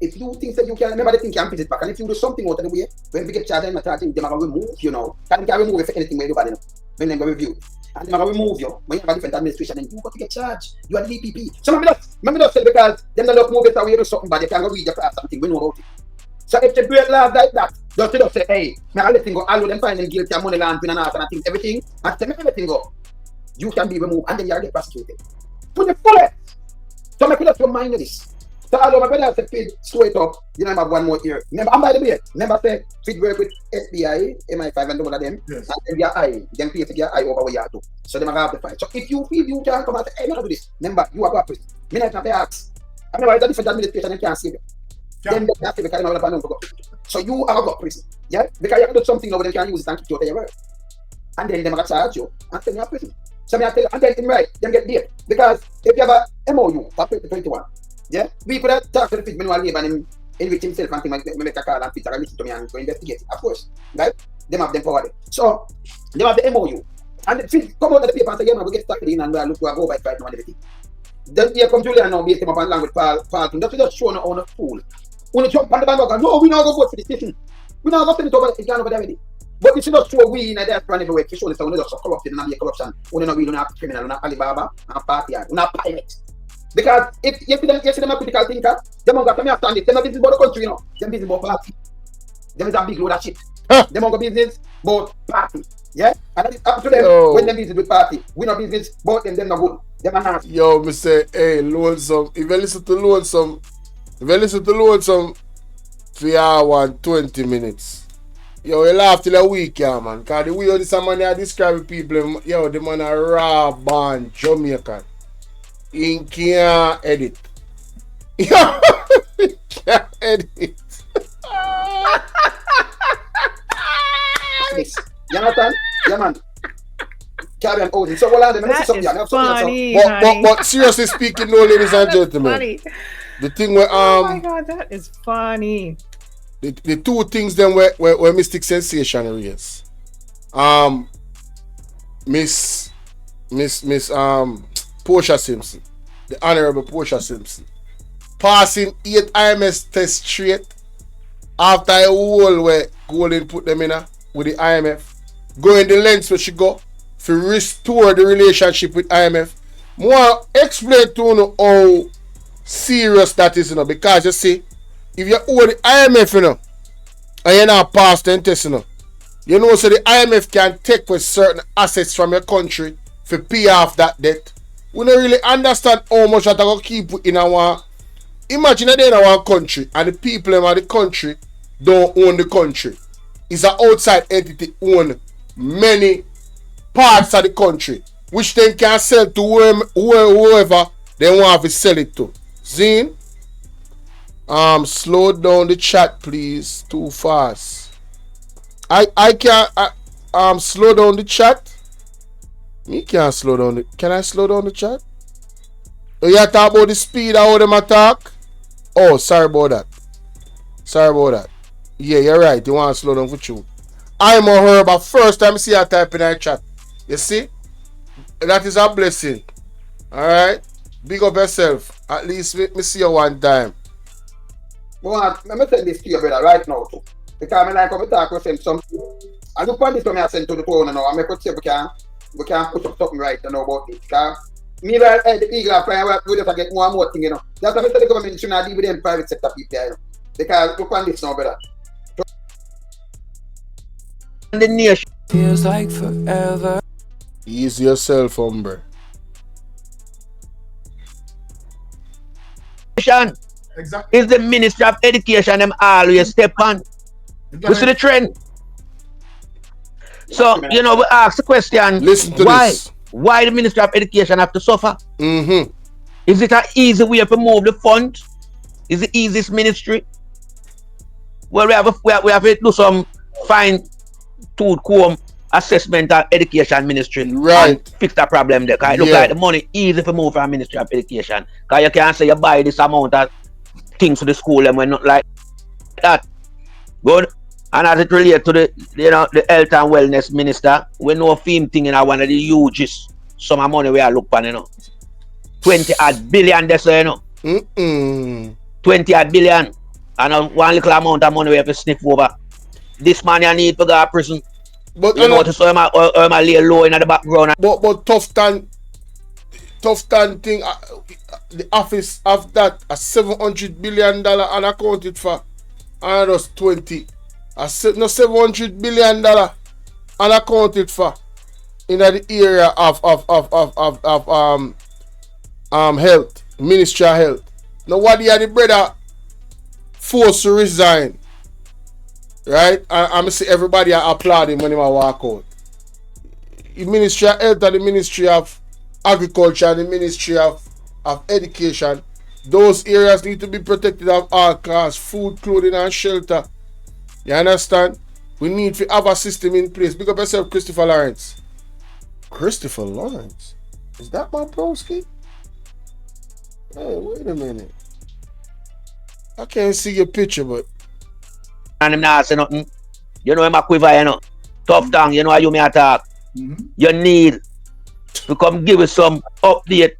if you think that you can, remember the thing can visit back, and if you do something out of the way, when we get charged, I'm charging, they're going to remove you now. Can remove you for anything where you bad enough. When they're going to review. And they're going to remove you. When you have a different administration, then you got to get charged. You are the DPP. So remember just say because them don't move it away or something bad, they can't go read your class something, we know about it. So if they break laws like that, just say, hey, I let them go, all of them find them guilty of money laundering and all and things, everything, and tell me everything go. You can be removed and then you get prosecuted. To the fullest. So make just remind you this. So although my brother said feed straight up, you know I have one more year. Remember, and by the way, remember say feed work with SBI, MI5 and all of them, yes. And then your eye, then pay for your eye over where you have to. So they might have the fight. So if you feel you can come and say, hey, I'm not do this, remember, you are going to prison. Me not have to ask. I mean, it's a different administration and can't save you. Then they have to be carrying out the go. So you are going to prison. Yeah? Because you have to do something over them can use it and kick you out of your work. And then they might charge you and send you to prison. So I tell you, and then in right, them get there. Because if you have a MOU for 2021, yeah, we could have talked to the fit manual labor and enrich himself and things like make a call and fit and listen to me and go investigate it. Of course, right? Them have them forward. So they have the MOU. And the fit come out of the paper and say, yeah, man, we get started in and look to go by right now and everything. Then here come Julian now, based him up on language, Paul. That's just showing on a fool. When you jump on the bandwagon, no, we not go vote for this station. We not go send it over there already. But we should not show we in a diaspora everywhere to show this, we're not so corrupted and not be corruption. We're not really not criminal, we're not Alibaba, and party, we're not pirate. Because if you see them a critical thinker, them going to come here after this. They're not business about the country, you know. They're business about party. Them is a big load of shit. Them going to business about party. Yeah? And that is up to them when they business with party. We not business about them not good. Them are nasty. Yo, me say, hey, Lonesome. If you listen to Lonesome for your 120 minutes. Yo, you laugh till a week, yeah, man. Because the way how this man I describe people, yo, the man a raw born Jamaican. He can't edit. Yo, he can't edit. You understand? Yeah, man. Carry on out. So, well, that is funny, but seriously speaking, no, ladies and gentlemen. Funny. The thing where oh my god, that is funny. The two things then where Mystic Sensation raised. Miss Portia Simpson, the Honorable Portia Simpson, passing 8 IMS tests straight after a whole where Golden put them in with the IMF, going the lengths where she go to restore the relationship with IMF. More explain to you how serious that is, because you see, if you owe the IMF, and you're not passed the test, so the IMF can take for certain assets from your country to pay off that debt. We don't really understand how much that will keep in our. Imagine that in our country and the people in the country don't own the country. It's an outside entity own many parts of the country, which they can sell to whoever they want to sell it to. Zine? Slow down the chat, please. Too fast. I can't slow down the chat. Me can't slow down the. Can I slow down the chat? Oh, you talk about the speed of how them attack? Oh, sorry about that. Yeah, you're right. You want to slow down for you. I'm a herb, but first time I see her type in our chat. You see? That is a blessing. Alright? Big up yourself. At least let me see you one time. Well, let me tell this to you, brother, right now, too. Because I like how we talk with him something. I look on this when I send to the phone now, and I could say we can put up something right about it. Because me, the eagle are flying, we just get more and more things, That's why I tell the government should not deal with them private sector people, Because look on this now, brother. The nation feels like forever. Ease yourself, Umber. Exactly. Is the Ministry of Education them always step on. You see the trend? So, we ask the question, listen to this. Why the Ministry of Education have to suffer? Mm-hmm. Is it an easy way to move the fund? Is the easiest ministry? Well, we have to do some fine tooth comb assessment of education ministry, right? And fix that problem there. Cause it look like the money easy to move from Ministry of Education. Cause you can't say you buy this amount of things for the school and we're not like that. Good. And as it relates to the health and wellness minister, we know film thing in one of the hugest sum of money we are look on, 20 odd billion this, 20 odd billion. And one little amount of money we have to sniff over. This man you need to go to prison. But you notice how I'm lay low in the background. But tough time thing, the office of that a $700 billion unaccounted for, and just 20. $700 billion unaccounted for in the area of health, Ministry of Health. Now what the brother forced to resign, right? I'm see everybody applauding when he walk out. The Ministry of Health and the Ministry of Agriculture and the Ministry of Education, those areas need to be protected at all costs. Food, clothing and shelter. You understand? We need to have a system in place. Big up yourself, Christopher Lawrence. Christopher Lawrence? Is that my broski? Hey, wait a minute. I can't see your picture, but... And him not say nothing. You know him a quiver, Tough tongue, you know how you may attack. You need to come give us some update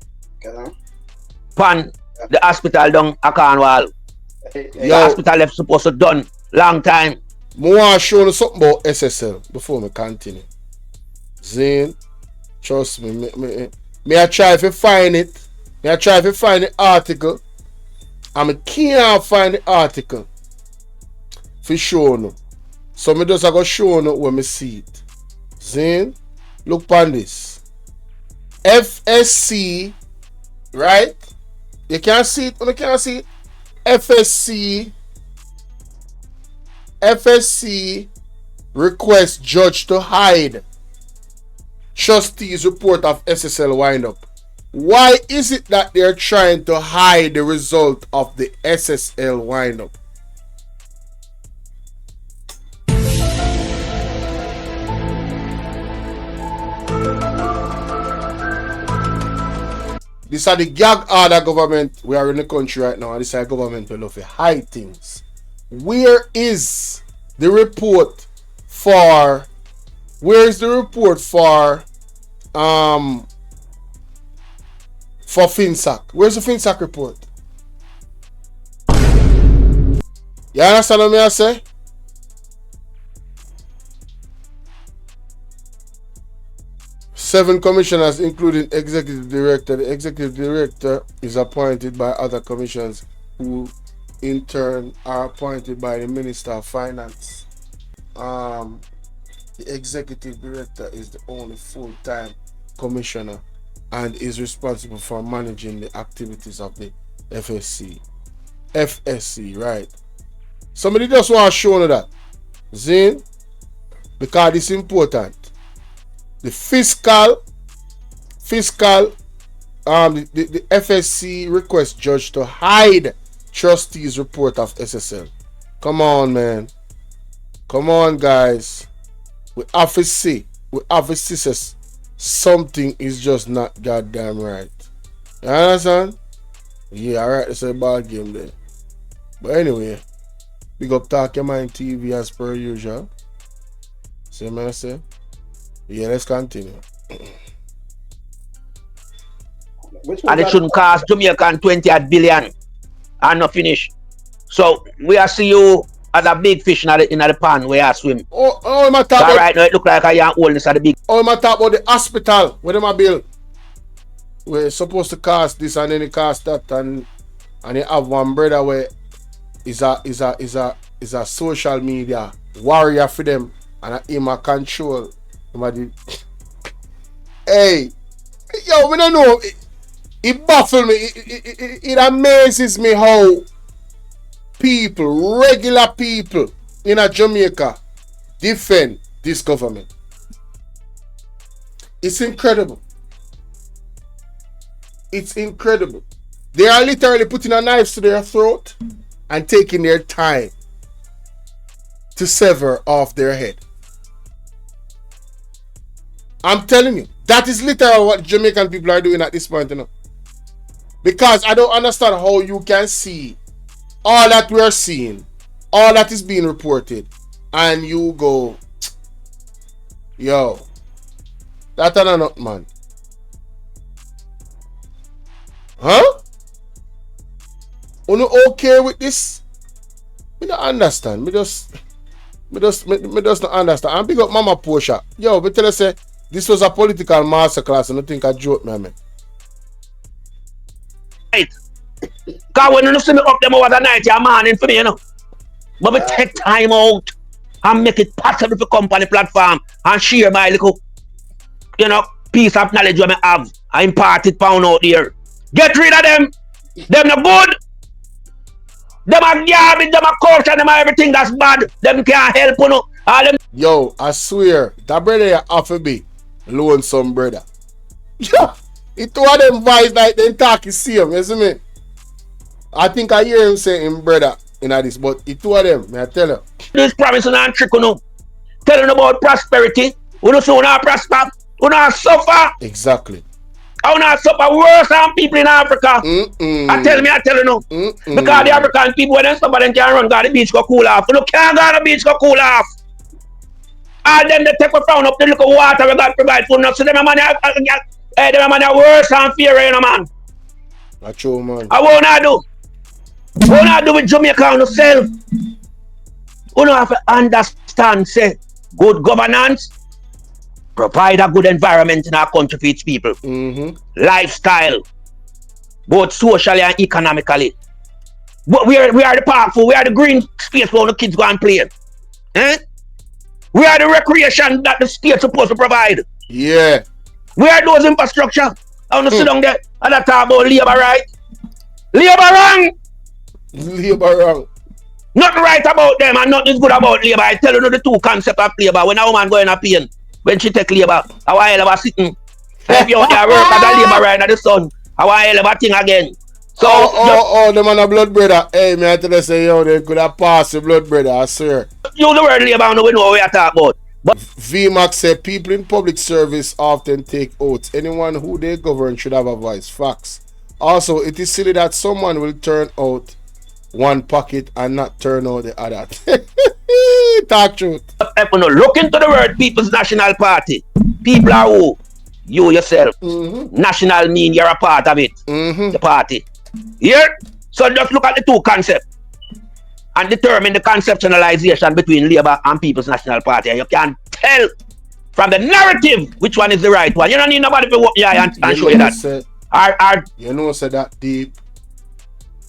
pan the hospital down a Cornwall. The hospital is supposed to done long time. I want to show you something about SSL before I continue. Zane, trust me, me I try to find it. I try to find the article. And I can't find the article for showing you. So I just go show you when I see it. Zane, look on this. FSC, right? You can't see it. You can't see it. FSC requests judge to hide trustees report of SSL windup. Why is it that they're trying to hide the result of the SSL windup? This are the gag order government. We are in the country right now, and this are government will love to hide things. Where is the report for FinSac? Where's the FinSac report? You understand what I say? Seven commissioners, including executive director. The executive director is appointed by other commissions, who in turn are appointed by the Minister of Finance. The executive director is the only full-time commissioner and is responsible for managing the activities of the FSC. Right? Somebody just want to show you that. Zane, because it's important. The fiscal, the FSC requests judge to hide trustees report of SSL. Come on, man. Come on, guys. We have to see says something is just not goddamn right. You understand? Yeah, alright, it's a bad game there. But anyway, big up Talk Your Mind TV as per usual. See what I say? Yeah, let's continue. And it shouldn't cost Jamaican 20 billion and not finish. So we are see you as a big fish in the pan where you swim. Oh, my talk about, right now it look like I am holding at the big. Oh, my talk about the hospital where them a bill. We're supposed to cost this and then it cost that, and you have one brother where is a social media warrior for them, and him a control. Hey, yo, I don't know. It baffles me. It amazes me how people, regular people in Jamaica, defend this government. It's incredible. It's incredible. They are literally putting a knife to their throat and taking their time to sever off their head. I'm telling you, that is literally what Jamaican people are doing at this point, Because I don't understand how you can see all that we are seeing, all that is being reported, and you go, yo, that ain't not man. Huh? You okay with this? Me don't understand. Me just not understand. And big up Mama Portia. Yo, me tell you say this was a political masterclass and I think I joke, man. Right. Cause when you see me up them over the night, you're morning for me, you know. But we take time out and make it possible to come on the platform and share my little, you know, piece of knowledge that I have. I impart it pound out there. Get rid of them. Them no good. Them are garbage, them are culture, them are everything that's bad. Them can't help you know. All them. Yo, I swear, that brother you have to be lonesome brother. Yeah. It two of them voice like they talk is same, you see me? I think I hear him say him brother in this, but it two of them, may I tell you. This promising and trick, you know. Telling about prosperity. We don't see not prosper. We don't suffer. Exactly. I not suffer worse than people in Africa. I tell you no. Because the African people, when they suffer, they can't run, the beach go cool off. You can't go to the beach go cool off. And then they take a frown up, they look at water, we got provide food. So them man, them man worse than fear, you know, man. That's true, man. I won't do. What I do with Jamaica on yourself? You don't have to understand, say, good governance, provide a good environment in our country for its people. Lifestyle, both socially and economically. But we are the parkful, we are the green space where the kids go and play. Eh? We are the recreation that the state's supposed to provide. Yeah. We are those infrastructure. I want to sit down there and I talk about labor right. Labor wrong. Labor wrong. Nothing right about them and nothing is good about labor. I tell you the two concepts of labor. When a woman go in a pain, when she take labor, how I ever sitting. If you out there work as a labor right in the sun, how I ever thing again. So them on a blood brother. Hey, man, I tell you say yo, they could have passed the blood brother, I swear. Use the word labor and we know what we are talking about. But VMAX said people in public service often take oaths. Anyone who they govern should have a voice. Facts. Also, it is silly that someone will turn out one pocket and not turn out the other. Talk truth. If you look into the word People's National Party, people are who? You yourself. National mean you're a part of it. The party. Here? So just look at the two concepts and determine the conceptualization between Labour and People's National Party. And you can tell from the narrative which one is the right one. You don't need nobody to walk your eye and show you that. You know, say that deep.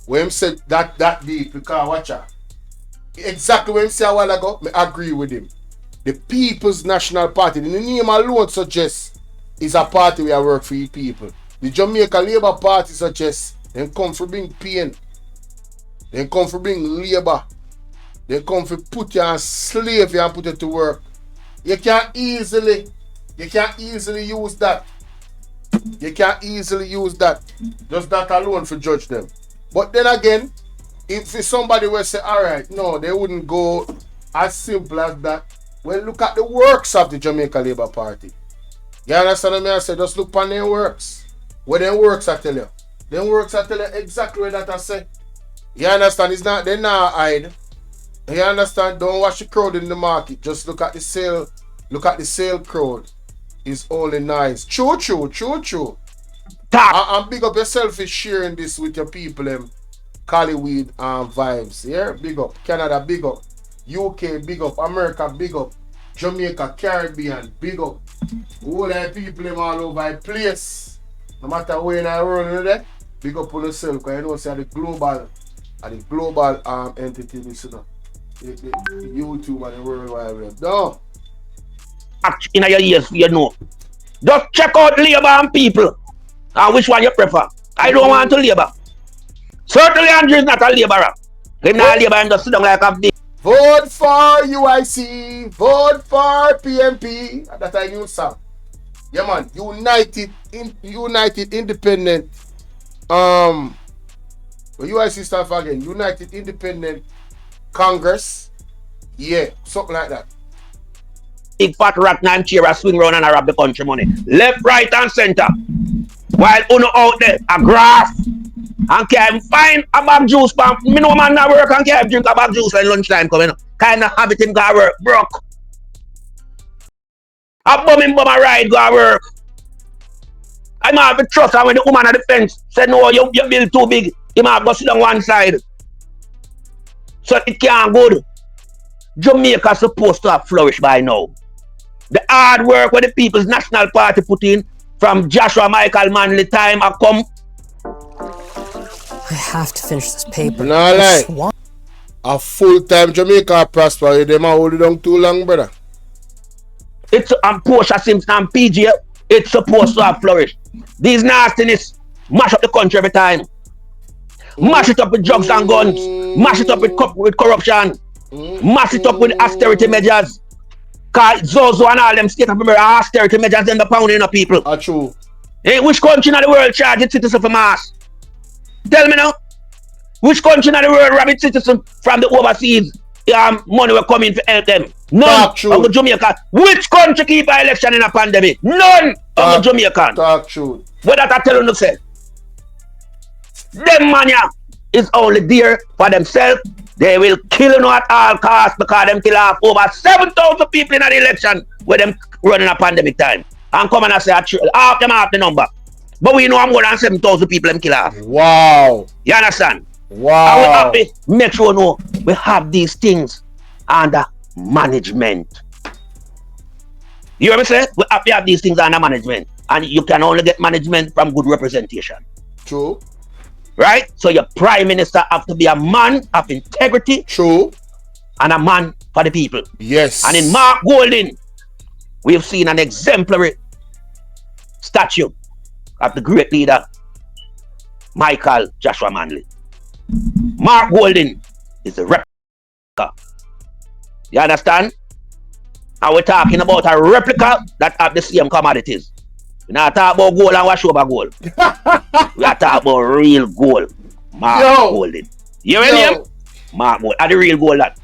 When him said that deep, because watch out. Exactly when him say a while ago, I agree with him. The People's National Party, the name alone suggests is a party where I work for you people. The Jamaica Labour Party suggests they come for bring pain. They come for bring labor. They come for put you on slave and put you to work. You can't easily use that. You can't easily use that. Just that alone for judge them. But then again, if somebody will say, alright, no, they wouldn't go as simple as that. Well, look at the works of the Jamaica Labour Party. You understand what I say? Just look on their works. What them works I tell you. Them works I tell you exactly what that I say. You understand? It's not, they're not hide. You understand? Don't watch the crowd in the market. Just look at the sale. Look at the sale crowd. It's only nice. True. And big up yourself for sharing this with your people, Collyweed vibes. Yeah? Big up. Canada, big up. UK, big up. America, big up. Jamaica, Caribbean, big up. All the people all over the place. No matter where in the world, there, big up on yourself. Because you know, say the global entity, this, you know. The YouTube and the World Wide Web. No. In your ears, you know. Just check out Labour and people. And which one you prefer. I don't want to Labour. Certainly Andrew is not a labourer. He's not a labourer and just sit down like a big. Vote for UIC. Vote for PMP. That's a new song. Yeah, man. United Independent. UIC stands for again. United Independent Congress. Yeah, something like that. Big fat rat and chair swing round and rob the country money. Left, right, and center. While uno out there, a graph. and can't find a bag juice pump. Me know man not work and can't drink a bag juice when lunchtime coming. Kind of habit him go work, broke. A bum a ride go work. I might have to trust and when the woman at the fence said no, your bill too big, you might have to sit on one side. So it can't good. Jamaica supposed to have flourished by now. The hard work where the People's National Party put in from Joshua Michael Manley time I come. I have to finish this paper. No lie. A full-time Jamaica prosper, them a hold it down too long, brother. It's Portia Simpson and PJ, it's supposed to have flourished. These nastiness mash up the country every time. Mash it up with drugs and guns. Mash it up with corruption. Mash it up with austerity measures. Cause Zozo and all them state of America austerity measures and the pounding of people. True. Hey, which country in the world charge its citizens for mass? Tell me now. Which country in the world rob its citizens from the overseas money will come in to help them? None of Jamaica. Which country keep an election in a pandemic? None of the Jamaican. Talk true. What that I tell you to say? Them mania is only there for themselves. They will kill you at all costs because them kill off over 7,000 people in the election with them running a pandemic time. And come and say half them half the number. But we know I'm more than 7,000 people them kill off. Wow. You understand? Wow. And we have to make sure no, we have these things under management. You hear me say? We have to have these things under management. And you can only get management from good representation. True. Right? So your prime minister have to be a man of integrity. True. And a man for the people. Yes. And in Mark Golding, we have seen an exemplary statue of the great leader, Michael Joshua Manley. Mark Golding is a replica. You understand? And we're talking about a replica that have the same commodities. We're not talking about gold and wash over gold. We are talking about real gold. Mark Golding. You hear me? Mark Gold. And the real gold that.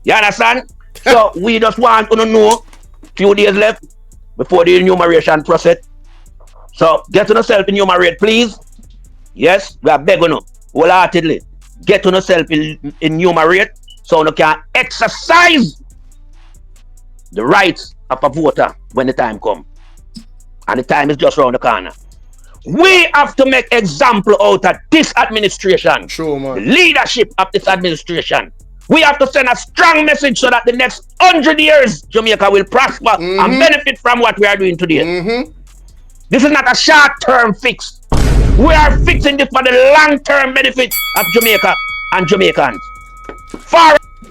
You understand? So we just want to know few days left before the enumeration process. So get to yourself enumerate, please. Yes, we are begging you wholeheartedly. Get to yourself enumerate so you can exercise the rights of a voter when the time comes. And the time is just around the corner. We have to make example out of this administration. True, man. The leadership of this administration. We have to send a strong message so that the next 100 years Jamaica will prosper and benefit from what we are doing today. This is not a short-term fix. We are fixing this for the long-term benefit of Jamaica and Jamaicans.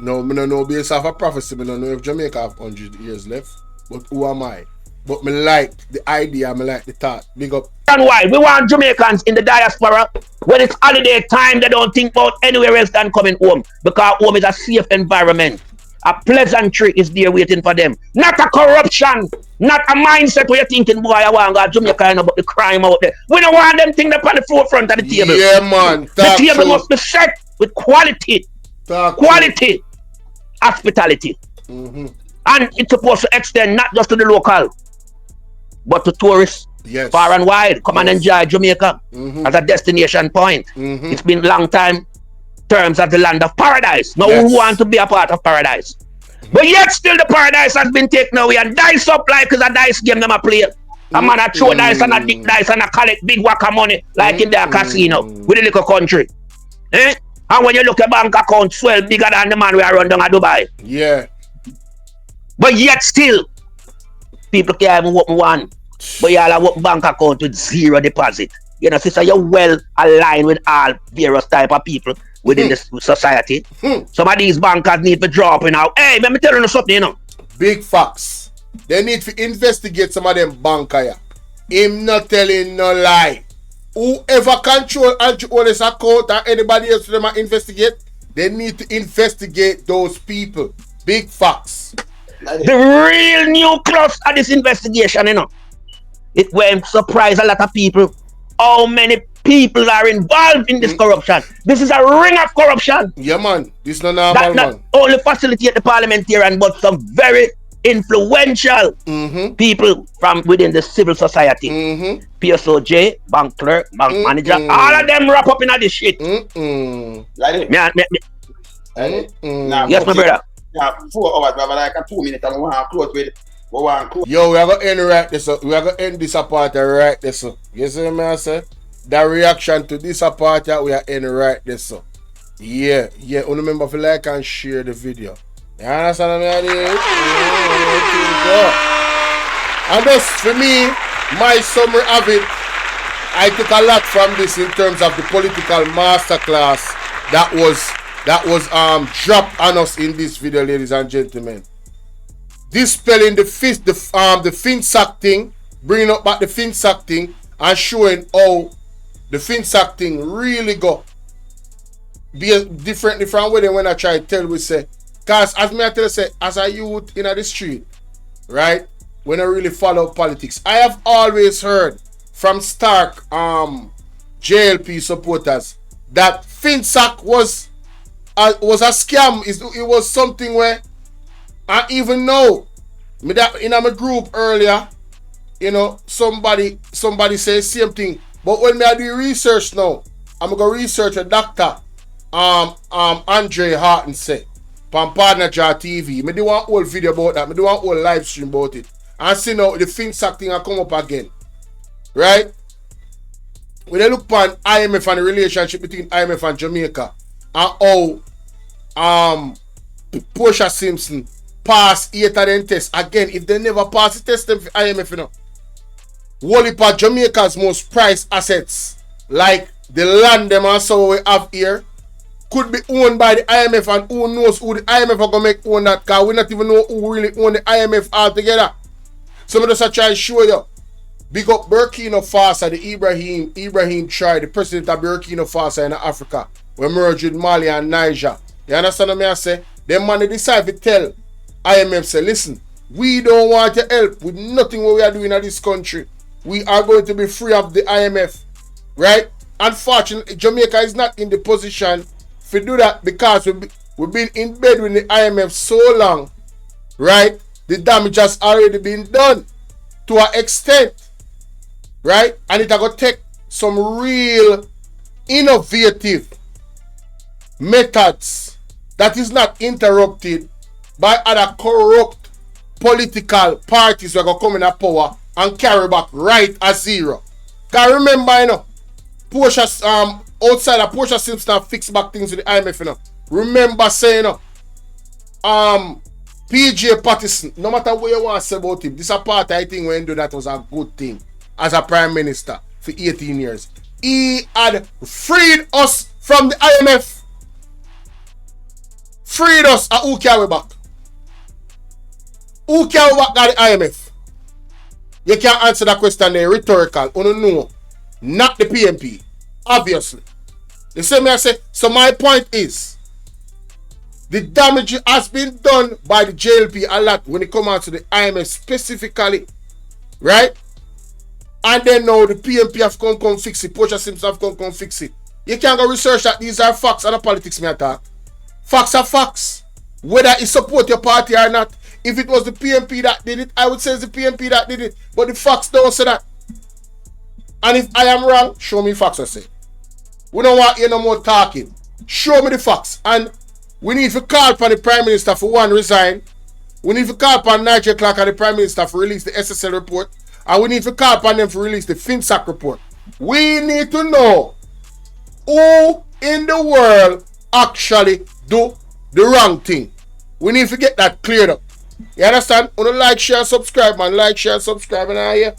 No, I don't know based off a prophecy. I don't know if Jamaica have 100 years left. But who am I? But me like the idea, me like the thought. Big up. And why? We want Jamaicans in the diaspora. When it's holiday time, they don't think about anywhere else than coming home. Because home is a safe environment. A pleasantry is there waiting for them. Not a corruption. Not a mindset where you're thinking, boy, I want to go to Jamaica about the crime out there. We don't want them things up on the forefront of the table. Yeah, man. The table must be set with quality. Quality. Hospitality. And it's supposed to extend not just to the local, but to tourists far and wide. Come and enjoy Jamaica as a destination point. It's been a long time terms as the land of paradise. Now who want to be a part of paradise? But yet still the paradise has been taken away and dice up like it's a dice game them a play. A man a throw dice and a dick dice and a collect big whack of money like in their casino with a little country. Eh? And when you look at bank account swell bigger than the man we are run down at Dubai. Yeah. But yet still, people can't even open one. But y'all have open bank account with zero deposit. You know, sister, you're well aligned with all various type of people within the society. Some of these bankers need to drop in now. Hey, let me tell you something, you know. Big facts. They need to investigate some of them bankers. Him not telling no lie. Whoever control Andrew's account or anybody else them investigate, they need to investigate those people. Big facts. The real nucleus of this investigation, you know, it will surprise a lot of people how many people are involved in this corruption. This is a ring of corruption. Yeah, man. This is not normal, that not man. only facilitate the parliamentarian, but some very influential people from within the civil society. PSOJ, bank clerk, bank manager, all of them wrap up in this shit. Yes, my brother. Yeah, 4 hours, but like a 2 minutes, and we want to close with. Yo, we are going to end right this up. We are going to end this apart right this up. You see what I say? The reaction to this apart, we are end right this up. Yeah. Remember to like and share the video. You understand what I mean? And that's for me, my summary of it. I took a lot from this in terms of the political masterclass that was dropped on us in this video, ladies and gentlemen. Dispelling the FinSac thing, bringing up back the FinSac thing, and showing how the FinSac thing really go be a different way when I try to tell we say. Cause as me I tell you say, as a youth in the street, right? When I really follow politics, I have always heard from stark JLP supporters that FinSac was a scam. It was something where I even know me that in my group earlier, you know, somebody says same thing. But when me I do research now, I'm gonna research a doctor Andre Harton say from Partner Jar TV. Me do one whole video about that. Me do one whole live stream about it. And see now the FinSac thing I come up again. Right? When they look upon IMF and the relationship between IMF and Jamaica and how Portia Simpson pass 8 of them tests. Again, if they never pass the test them for IMF, you know. Whole heap of Jamaica's most prized assets, like the land them and so we have here, could be owned by the IMF, and who knows who the IMF are gonna make own that, because we not even know who really own the IMF altogether. So I'm just try to show you. Big up Burkina Faso, the Ibrahim tried, the president of Burkina Faso in Africa. We merged with Mali and Niger. You understand what I say? Them man they decide to tell IMF, say, listen, we don't want your help with nothing what we are doing in this country. We are going to be free of the IMF. Right? Unfortunately, Jamaica is not in the position to do that because we've been in bed with the IMF so long. Right? The damage has already been done to an extent. Right? And it's going to take some real innovative methods that is not interrupted by other corrupt political parties who are going to come in at power and carry back right as zero. Because remember, you know, Portia, outside of Portia Simpson fix back things with the IMF, you know. Remember saying, you know, PJ Patterson, no matter what you want to say about him, this apartheid thing when do that was a good thing as a prime minister for 18 years. He had freed us from the IMF. Freed us, and who carry back? Who carry back the IMF? You can't answer that question there, rhetorical. No, not the PMP, obviously. The same way I say, so my point is, the damage has been done by the JLP a lot when it comes out to the IMF specifically, right? And then now the PMP have come fix it, Portia Simpson have come fix it. You can't go research that these are facts and the politics me attack. Facts are facts. Whether it support your party or not. If it was the PMP that did it, I would say it's the PMP that did it. But the facts don't say that. And if I am wrong, show me facts I say. We don't want you no more talking. Show me the facts. And we need to call upon the Prime Minister for one, resign. We need to call upon Nigel Clark and the Prime Minister for release the SSL report. And we need to call upon them to release the FinSac report. We need to know who in the world actually do the wrong thing. We need to get that cleared up. You understand? Want to like, share, subscribe, man. Like, share, subscribe, and I hear.